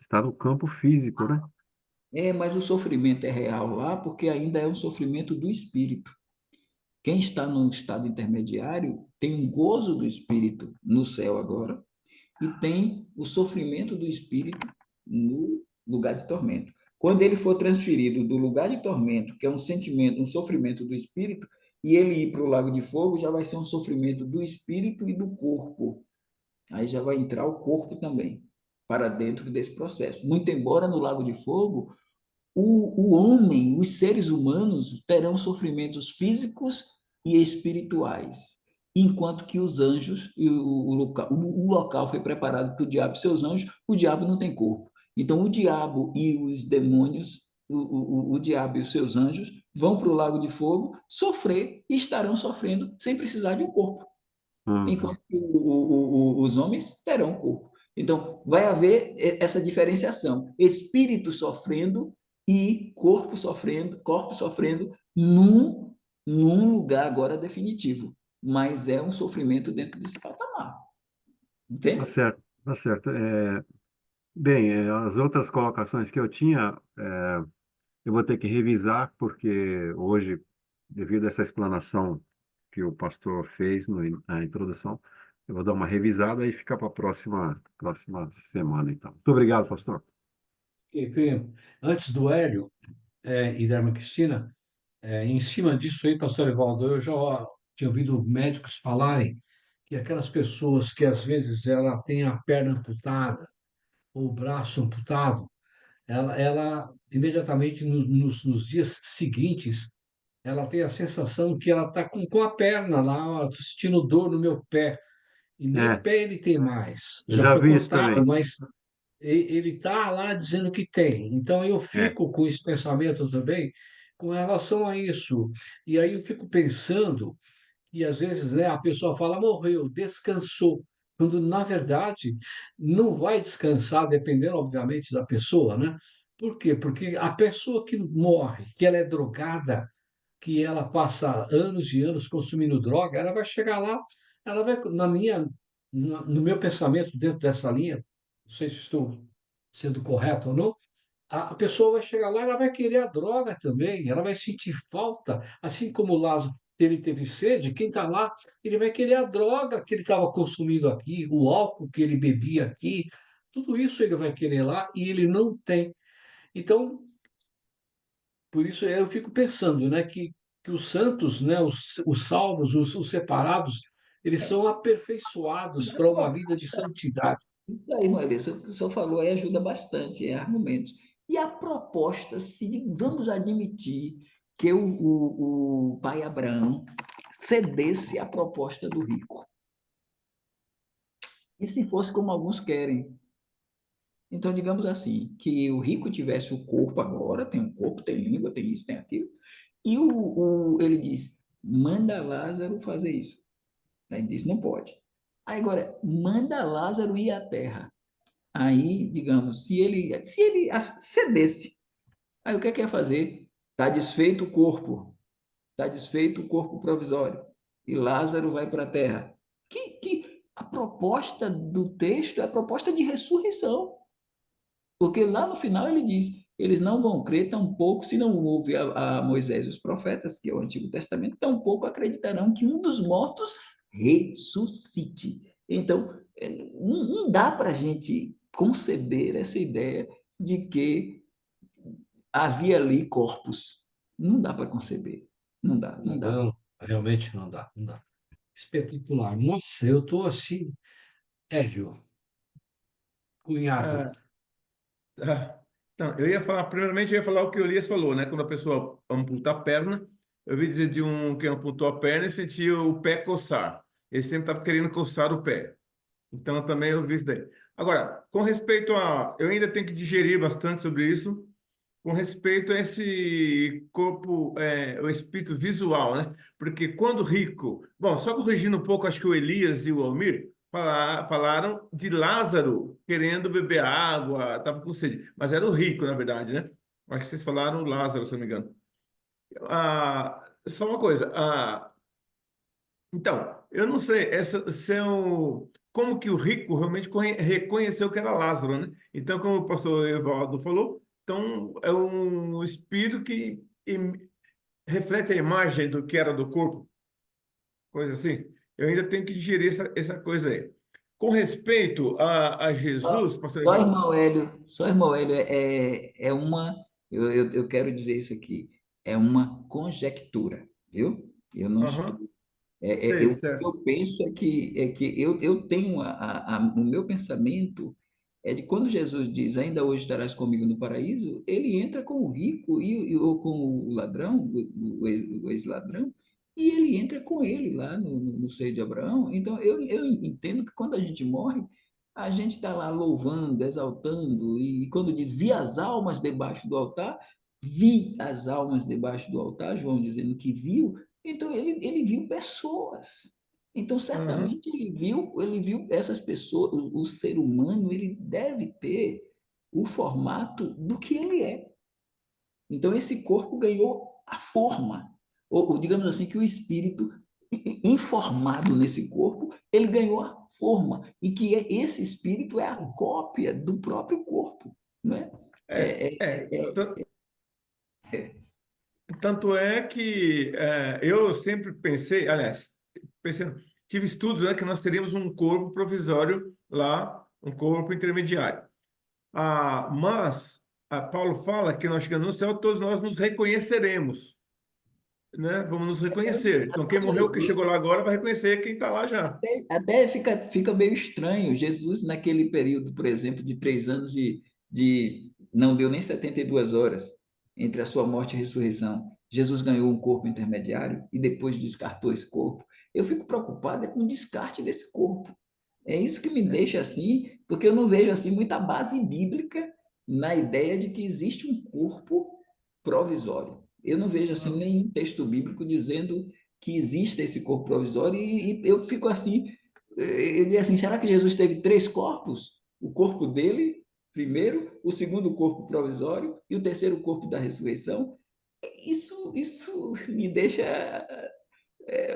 está no campo físico, né? Mas o sofrimento é real lá porque ainda é um sofrimento do espírito. Quem está no estado intermediário tem um gozo do espírito no céu agora e tem o sofrimento do espírito no lugar de tormento. Quando ele for transferido do lugar de tormento, que é um sentimento, um sofrimento do espírito, e ele ir para o lago de fogo, já vai ser um sofrimento do espírito e do corpo. Aí já vai entrar o corpo também para dentro desse processo. Muito embora no lago de fogo o homem, os seres humanos, terão sofrimentos físicos e espirituais, enquanto que os anjos, e o local foi preparado para o diabo e seus anjos, o diabo não tem corpo. Então, o diabo e os demônios, o diabo e os seus anjos, vão para o lago de fogo sofrer e estarão sofrendo sem precisar de um corpo, Uhum. enquanto que os homens terão um corpo. Então, vai haver essa diferenciação: espírito sofrendo e corpo sofrendo num lugar agora definitivo. Mas é um sofrimento dentro desse patamar. Tá Entende? certo, tá certo. Bem, as outras colocações que eu tinha, eu vou ter que revisar, porque hoje, devido a essa explanação que o pastor fez na introdução, eu vou dar uma revisada e fica para a próxima semana, então. Muito obrigado, pastor. Antes do Hélio e da irmã Cristina, em cima disso aí, pastor Evaldo, eu já tinha ouvido médicos falarem que aquelas pessoas que às vezes ela tem a perna amputada ou o braço amputado, ela imediatamente nos dias seguintes, ela tem a sensação que ela está com a perna lá, ó, tô sentindo dor no meu pé, e nem É, pé ele tem mais. eu Já já foi vi isso cortado, também. mas ele está lá dizendo que tem. Então eu É, fico com esse pensamento também com relação a isso. E aí eu fico pensando e às vezes, né, a pessoa fala, morreu, descansou, quando na verdade não vai descansar, dependendo, obviamente, da pessoa, né? Por quê? Porque a pessoa que morre, que ela é drogada, que ela passa anos e anos consumindo droga, ela vai chegar lá, ela vai, no meu pensamento, dentro dessa linha, não sei se estou sendo correto ou não, a pessoa vai chegar lá, ela vai querer a droga também, ela vai sentir falta, assim como o Lázaro ele teve sede, quem está lá, ele vai querer a droga que ele estava consumindo aqui, o álcool que ele bebia aqui, tudo isso ele vai querer lá e ele não tem. Então, por isso eu fico pensando, né, que os santos, né, os salvos, os separados, eles são aperfeiçoados para uma vida de santidade. Isso aí, Maria, isso que o senhor falou aí ajuda bastante, argumentos. E a proposta, se vamos admitir que o pai Abraão cedesse à proposta do rico, E se fosse como alguns querem? Então, digamos assim, que o rico tivesse o corpo agora, tem um corpo, tem língua, tem isso, tem aquilo, e ele diz, manda Lázaro fazer isso. Aí diz, não pode. Aí agora, manda Lázaro ir à terra. Aí, digamos, se ele cedesse, aí o que é fazer? Está desfeito o corpo, está desfeito o corpo provisório, e Lázaro vai para a terra. Que a proposta do texto é a proposta de ressurreição. Porque lá no final ele diz: eles não vão crer, tampouco, se não houve a Moisés e os profetas, que é o Antigo Testamento, tampouco acreditarão que um dos mortos ressuscite. Então, não dá para a gente conceber essa ideia de que havia ali corpos. Não dá para conceber. Não dá, não dá. Não, realmente não dá, não dá. Espetacular. Nossa, eu tô assim, Hélio, cunhado. Ah, tá. Então, eu ia falar, primeiramente, eu ia falar o que o Elias falou, né? Quando a pessoa amputa a perna, eu ouvi dizer de um que amputou a perna e sentia o pé coçar. Ele sempre estava querendo coçar o pé. Então, também eu vi isso daí. Agora, com respeito a. Eu ainda tenho que digerir bastante sobre isso, com respeito a esse corpo, o espírito visual, né? Porque quando rico. Bom, só corrigindo um pouco, acho que o Elias e o Almir falaram de Lázaro querendo beber água, estava com sede. Mas era o rico, na verdade, né? Acho que vocês falaram Lázaro, se não me engano. Só uma coisa. Então, eu não sei, como que o rico realmente reconheceu que era Lázaro, né? Então, como o pastor Evaldo falou, então é um espírito que reflete a imagem do que era do corpo, coisa assim. Eu ainda tenho que digerir essa coisa aí. Com respeito a Jesus, pastor Evaldo. Só irmão Hélio é uma, eu quero dizer isso aqui, é uma conjectura, viu? Eu não estou. Aham, sei, O que eu certo. penso é que eu tenho o meu pensamento é de quando Jesus diz, ainda hoje estarás comigo no paraíso, ele entra com o rico ou com o ladrão, o ex-ladrão, e ele entra com ele lá no seio de Abraão. Então, eu entendo que quando a gente morre, a gente está lá louvando, exaltando, e quando diz, vi as almas debaixo do altar, vi as almas debaixo do altar, João dizendo que viu, então ele viu pessoas. Então, Aham, certamente ele viu essas pessoas, o ser humano, ele deve ter o formato do que ele é. Então, esse corpo ganhou a forma, ou digamos assim, que o espírito informado nesse corpo, ele ganhou a forma, e que esse espírito é a cópia do próprio corpo, não é? é, É, é. é, é, Tanto é que eu sempre pensei, aliás, tive estudos, né, que nós teríamos um corpo provisório lá, um corpo intermediário. Mas Paulo fala que nós chegando no céu, todos nós nos reconheceremos, né? Vamos nos reconhecer. Então, quem até morreu, que chegou lá Jesus. agora, vai reconhecer quem está lá já. Até fica meio estranho. Jesus, naquele período, por exemplo, de 3 anos não deu nem 72 horas entre a sua morte e a ressurreição. Jesus ganhou um corpo intermediário e depois descartou esse corpo. Eu fico preocupado com o descarte desse corpo. É isso que me deixa assim, porque eu não vejo assim muita base bíblica na ideia de que existe um corpo provisório. Eu não vejo assim Ah, nenhum texto bíblico dizendo que existe esse corpo provisório e eu fico assim, eu digo assim, será que Jesus teve 3 corpos? O corpo dele, primeiro, o segundo corpo provisório e o terceiro corpo da ressurreição? Isso me deixa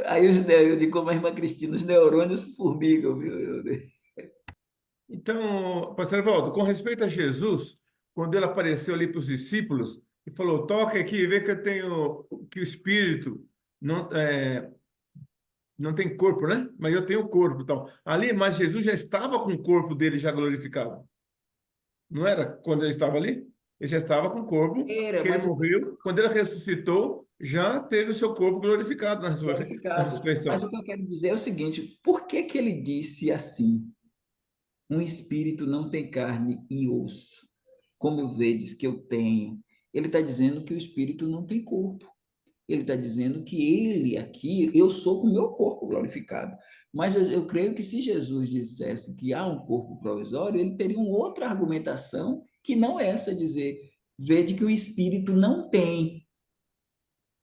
aí eu digo como a irmã Cristina, os neurônios formigam, viu? então, pastor Evaldo, com respeito a Jesus, quando ele apareceu ali para os discípulos e falou: toca aqui e vê que eu tenho, que o Espírito não, não tem corpo, né? Mas eu tenho corpo, então. Ali, mas Jesus já estava com o corpo dele já glorificado. Não era quando ele estava ali? Ele já estava com o corpo Era, que ele mas morreu. Quando ele ressuscitou, já teve o seu corpo glorificado na glorificado. Mas o ressurreição. que eu quero dizer é o seguinte: por que que ele disse assim? Um espírito não tem carne e osso, como vedes que eu tenho. Ele está dizendo que o espírito não tem corpo. Ele está dizendo que ele aqui, eu sou com o meu corpo glorificado. Mas eu creio que se Jesus dissesse que há um corpo provisório, ele teria uma outra argumentação que não é essa, dizer, vede que o espírito não tem.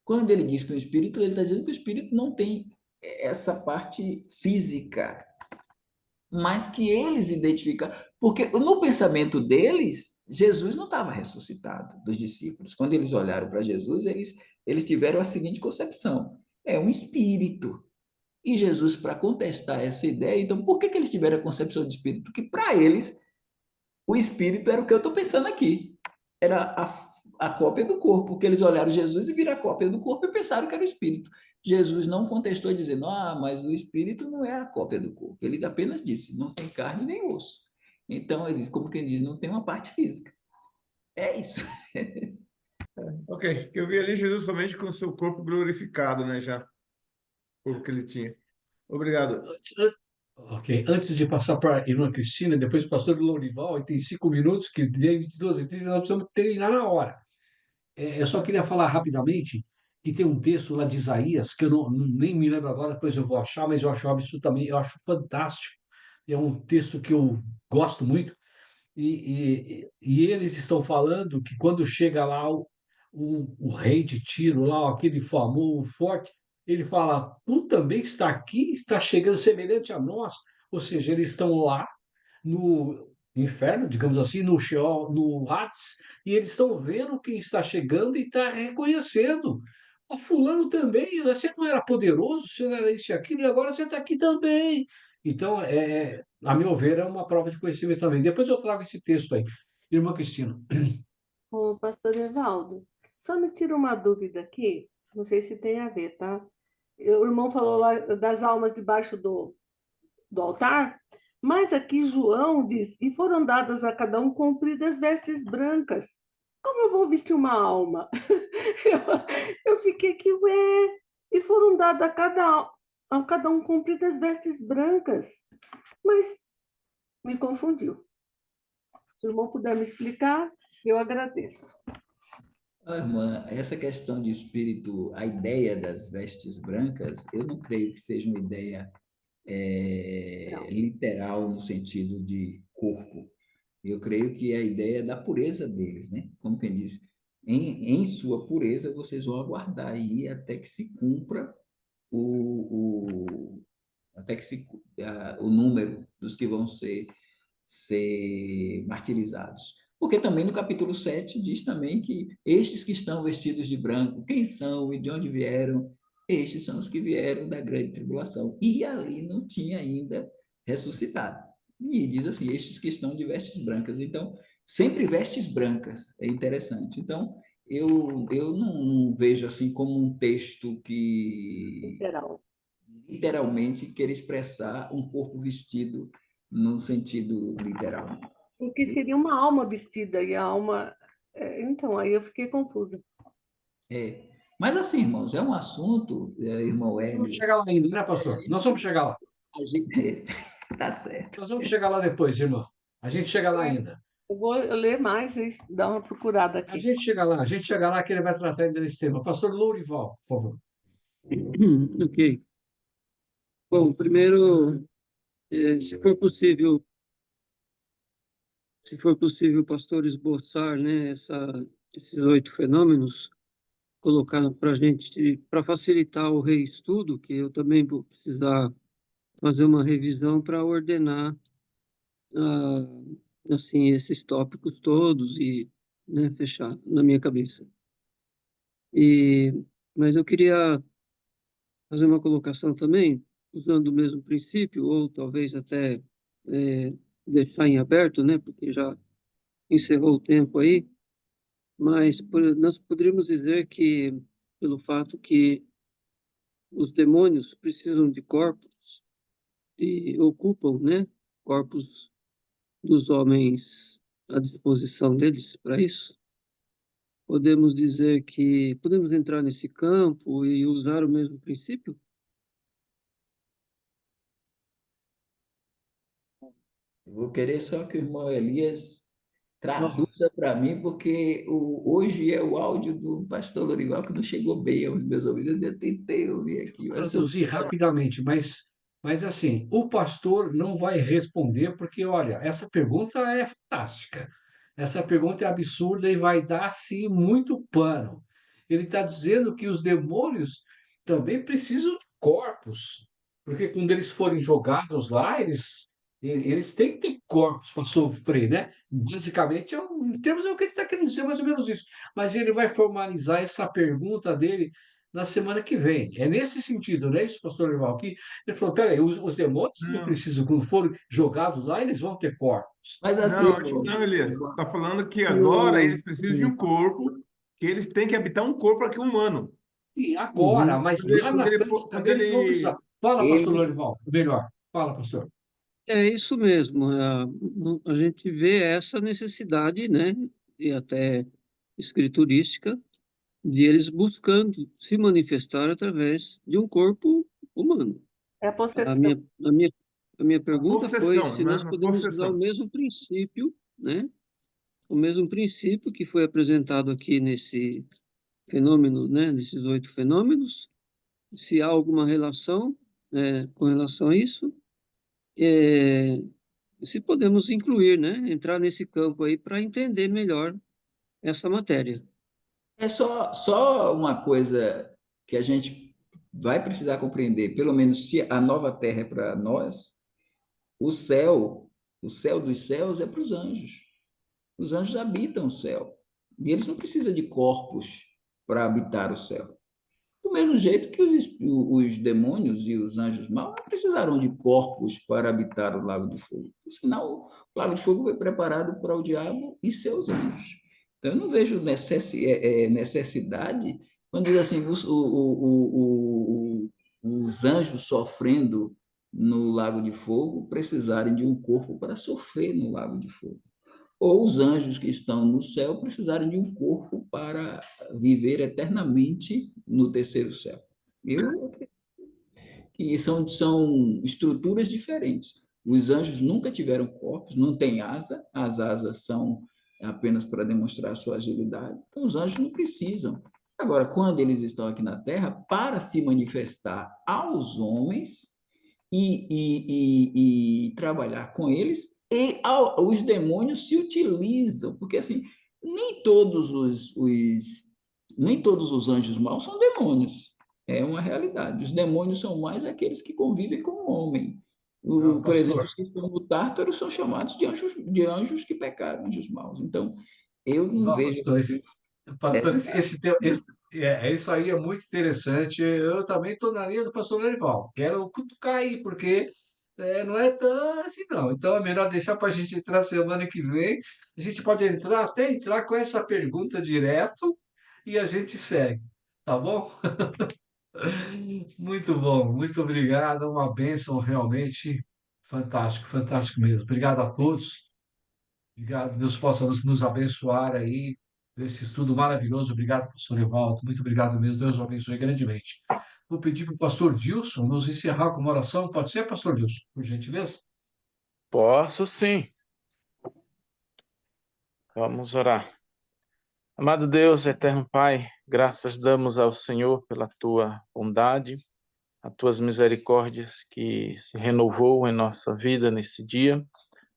Quando ele diz que o espírito, ele está dizendo que o espírito não tem essa parte física, mas que eles identificam, porque no pensamento deles, Jesus não estava ressuscitado, dos discípulos. Quando eles olharam para Jesus, eles tiveram a seguinte concepção: é um espírito. E Jesus, para contestar essa ideia, então, por que que eles tiveram a concepção de espírito? Porque para eles, o espírito era o que eu estou pensando aqui. Era a cópia do corpo, porque eles olharam Jesus e viram a cópia do corpo e pensaram que era o espírito. Jesus não contestou dizendo, mas o espírito não é a cópia do corpo. Ele apenas disse, não tem carne nem osso. Então, ele, como quem diz, não tem uma parte física. É isso. Ok, que eu vi ali Jesus realmente com o seu corpo glorificado, né, já, o corpo que ele tinha. Obrigado. Ok, antes de passar para a irmã Cristina, depois o pastor Lourival, e tem 5 minutos, que de 22h30 nós precisamos terminar na hora. Eu só queria falar rapidamente que tem um texto lá de Isaías, que eu nem me lembro agora, depois eu vou achar, mas eu acho absolutamente, eu acho fantástico. É um texto que eu gosto muito, e eles estão falando que quando chega lá o rei de Tiro, lá, aquele famoso forte, ele fala: Tu também está aqui, está chegando semelhante a nós. Ou seja, eles estão lá no inferno, digamos assim, no Sheol, no Hades, e eles estão vendo quem está chegando e está reconhecendo. O fulano também, você não era poderoso, você não era isso e aquilo, e agora você está aqui também. Então, a meu ver, é uma prova de conhecimento também. Depois eu trago esse texto aí. Irmã Cristina. Ô, pastor Evaldo, só me tira uma dúvida aqui, não sei se tem a ver, tá? O irmão falou lá das almas debaixo do altar, mas aqui João diz, e foram dadas a cada um compridas vestes brancas. Como eu vou vestir uma alma? Eu fiquei aqui, ué, e foram dadas a cada um compridas vestes brancas, mas me confundiu. Se o irmão puder me explicar, eu agradeço. Irmã, essa questão de espírito, a ideia das vestes brancas, eu não creio que seja uma ideia Não. literal no sentido de corpo. Eu creio que é a ideia da pureza deles, né? Como quem diz, em sua pureza vocês vão aguardar aí até que se cumpra até que o número dos que vão ser martirizados. Porque também no capítulo 7 diz também que estes que estão vestidos de branco, quem são e de onde vieram? Estes são os que vieram da grande tribulação. E ali não tinha ainda ressuscitado. E diz assim, estes que estão de vestes brancas. Então, sempre vestes brancas. É interessante. Então, eu não vejo assim como um texto que Literal. literalmente queira expressar um corpo vestido no sentido literal. Porque seria uma alma vestida e a alma. Então, aí eu fiquei confusa. É. Mas assim, irmãos, é um assunto, irmão Nós vamos Hélio, chegar lá ainda, né, a pastor? Nós vamos gente, chegar lá. a gente tá certo. Nós vamos chegar lá depois, irmão. A gente chega lá ainda. Eu vou ler mais e dar uma procurada A aqui. gente chega lá, a gente chega lá que ele vai tratar ainda desse tema. Pastor Lourival, por favor. Ok. Bom, primeiro, se for possível, pastor, esboçar, né, esses 8 fenômenos, colocar para a gente, para facilitar o reestudo, que eu também vou precisar fazer uma revisão para ordenar, ah, assim, esses tópicos todos e, né, fechar na minha cabeça. Mas eu queria fazer uma colocação também, usando o mesmo princípio, ou talvez até deixar em aberto, né, porque já encerrou o tempo aí, mas nós poderíamos dizer que, pelo fato que os demônios precisam de corpos e ocupam, né, corpos dos homens à disposição deles para isso, podemos entrar nesse campo e usar o mesmo princípio? Eu vou querer só que o irmão Elias Traduza para mim, porque hoje é o áudio do pastor Lorival que não chegou bem aos meus ouvidos. Eu tentei ouvir aqui, mas eu... Traduzir rapidamente, mas assim, o pastor não vai responder, porque, olha, essa pergunta é fantástica. Essa pergunta é absurda e vai dar, sim, muito pano. Ele está dizendo que os demônios também precisam de corpos, porque quando eles forem jogados lá, eles têm que ter corpos para sofrer, né? Basicamente, em termos, é o que ele está querendo dizer, mais ou menos isso. Mas ele vai formalizar essa pergunta dele na semana que vem. É nesse sentido, não é isso, pastor Leval? Que ele falou, peraí, os demônios não Não, precisam, quando forem jogados lá, eles vão ter corpos. Mas assim, não, acho que não, Elias. Está falando que E agora eles precisam de um corpo, que eles têm que habitar um corpo aqui humano. E agora, uhum. mas lá na frente Quando também eles vão precisar. ele, Fala, pastor eles, Lorival, melhor. Fala, pastor. É isso mesmo. A gente vê essa necessidade, né, e até escriturística, de eles buscando se manifestar através de um corpo humano. É a A possessão. minha, a minha, a minha a pergunta foi possessão, se né? nós A podemos usar o possessão. mesmo princípio, né, o mesmo princípio que foi apresentado aqui nesse fenômeno, né, nesses 8 fenômenos, se há alguma relação, com relação a isso, é, se podemos incluir, né, entrar nesse campo aí para entender melhor essa matéria. é só uma coisa que a gente vai precisar compreender, pelo menos se a nova terra é para nós, o céu, o céu dos céus é para os anjos. Os anjos habitam o céu. E eles não precisam de corpos para habitar o céu. Do mesmo jeito que os demônios e os anjos maus não precisaram de corpos para habitar o lago de fogo. Por sinal, o lago de fogo foi preparado para o diabo e seus anjos. Então, eu não vejo necessidade, quando diz assim, os anjos sofrendo no lago de fogo precisarem de um corpo para sofrer no lago de fogo, ou os anjos que estão no céu precisarem de um corpo para viver eternamente no terceiro céu. Eu que são estruturas diferentes. Os anjos nunca tiveram corpos, não têm asa, as asas são apenas para demonstrar sua agilidade. Então, os anjos não precisam. Agora, quando eles estão aqui na Terra, para se manifestar aos homens e trabalhar com eles, os demônios se utilizam, porque assim, nem todos nem todos os anjos maus são demônios. É uma realidade. Os demônios são mais aqueles que convivem com o homem. Não, Por exemplo, pastor. os que estão no Tártaro são chamados de anjos que pecaram, anjos maus. Então, eu não Não, vejo pastor, pastor, essa. isso aí é muito interessante. Eu também estou na linha do pastor Lorival. Quero cutucar aí, porque não é tão assim, não. Então é melhor deixar para a gente entrar semana que vem. A gente pode até entrar com essa pergunta direto e a gente segue. Tá bom? Muito bom, muito obrigado. Uma bênção realmente fantástico, fantástico mesmo. Obrigado a todos. Obrigado. Deus possa nos abençoar aí nesse estudo maravilhoso. Obrigado, pastor Evaldo. Muito obrigado mesmo. Deus o abençoe grandemente. Vou pedir para o pastor Dilson nos encerrar com uma oração. Pode ser, pastor Dilson, por gentileza? Posso sim. Vamos orar. Amado Deus, eterno Pai, graças damos ao Senhor pela tua bondade, as tuas misericórdias que se renovou em nossa vida nesse dia,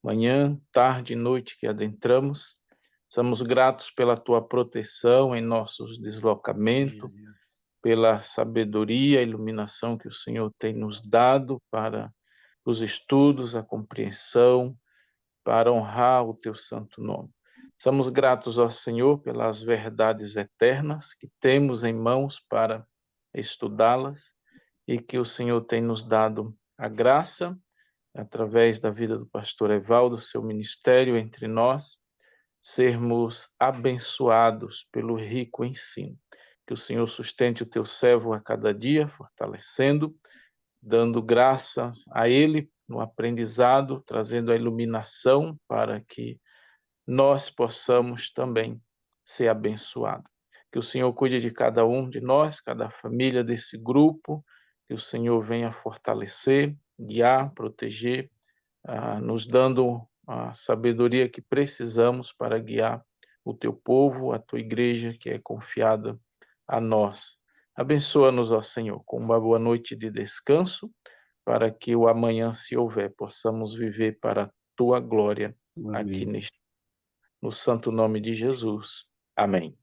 manhã, tarde e noite que adentramos. Somos gratos pela tua proteção em nossos deslocamentos, pela sabedoria e iluminação que o Senhor tem nos dado para os estudos, a compreensão, para honrar o teu santo nome. Somos gratos ao Senhor pelas verdades eternas que temos em mãos para estudá-las e que o Senhor tem nos dado a graça, através da vida do pastor Evaldo, seu ministério entre nós, sermos abençoados pelo rico ensino. Que o Senhor sustente o teu servo a cada dia, fortalecendo, dando graças a ele no aprendizado, trazendo a iluminação para que nós possamos também ser abençoados. Que o Senhor cuide de cada um de nós, cada família desse grupo, que o Senhor venha fortalecer, guiar, proteger, nos dando a sabedoria que precisamos para guiar o teu povo, a tua igreja que é confiada a nós. Abençoa-nos, ó Senhor, com uma boa noite de descanso, para que o amanhã, se houver, possamos viver para a tua glória aqui no santo nome de Jesus. Amém.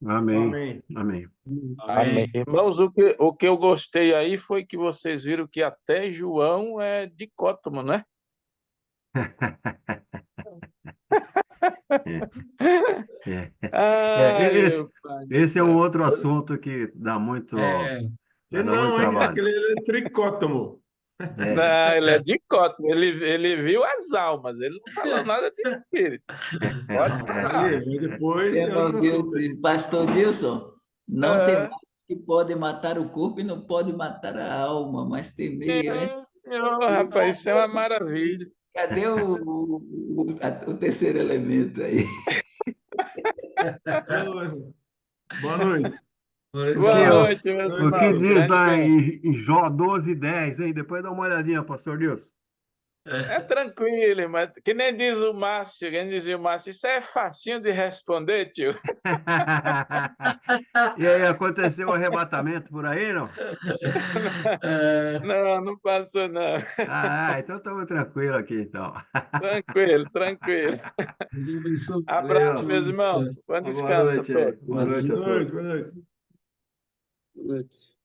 Amém. Amém. Amém. Amém. Irmãos, o que eu gostei aí foi que vocês viram que até João é dicótomo, né? É. Ai, Esse, meu pai do esse é um céu. outro assunto que dá muito, É, vai Você dar muito não, hein? Acho trabalho. que ele é tricótomo. É. Não, ele é dicótomo, ele viu as almas, ele não falou nada de espírito. Pode falar. Mas depois Você tem não outros viu, assuntos. pastor Dilson? Não tem É, mais que pode matar o corpo e não pode matar a alma, mas temei antes. senhor, rapaz, isso é uma maravilha. Cadê o terceiro elemento aí? Boa noite. Boa Deus, noite, meus Boa o noite a que irmãos. todos. diz Grande lá bem. em Jó 12:10, hein? Depois dá uma olhadinha, pastor Deus. É tranquilo, mas que nem diz o Márcio, quem dizia o Márcio, isso é facinho de responder, tio. E aí, aconteceu o arrebatamento por aí, não? Não, não passou, não. Ah, então estamos tranquilos aqui, então. Tranquilo, tranquilo. Deus abençoe. Abraço, Valeu. meus irmãos. Bom Boa descanso a noite aí. todos. Boa noite a Boa todos. noite, boa noite. Boa noite.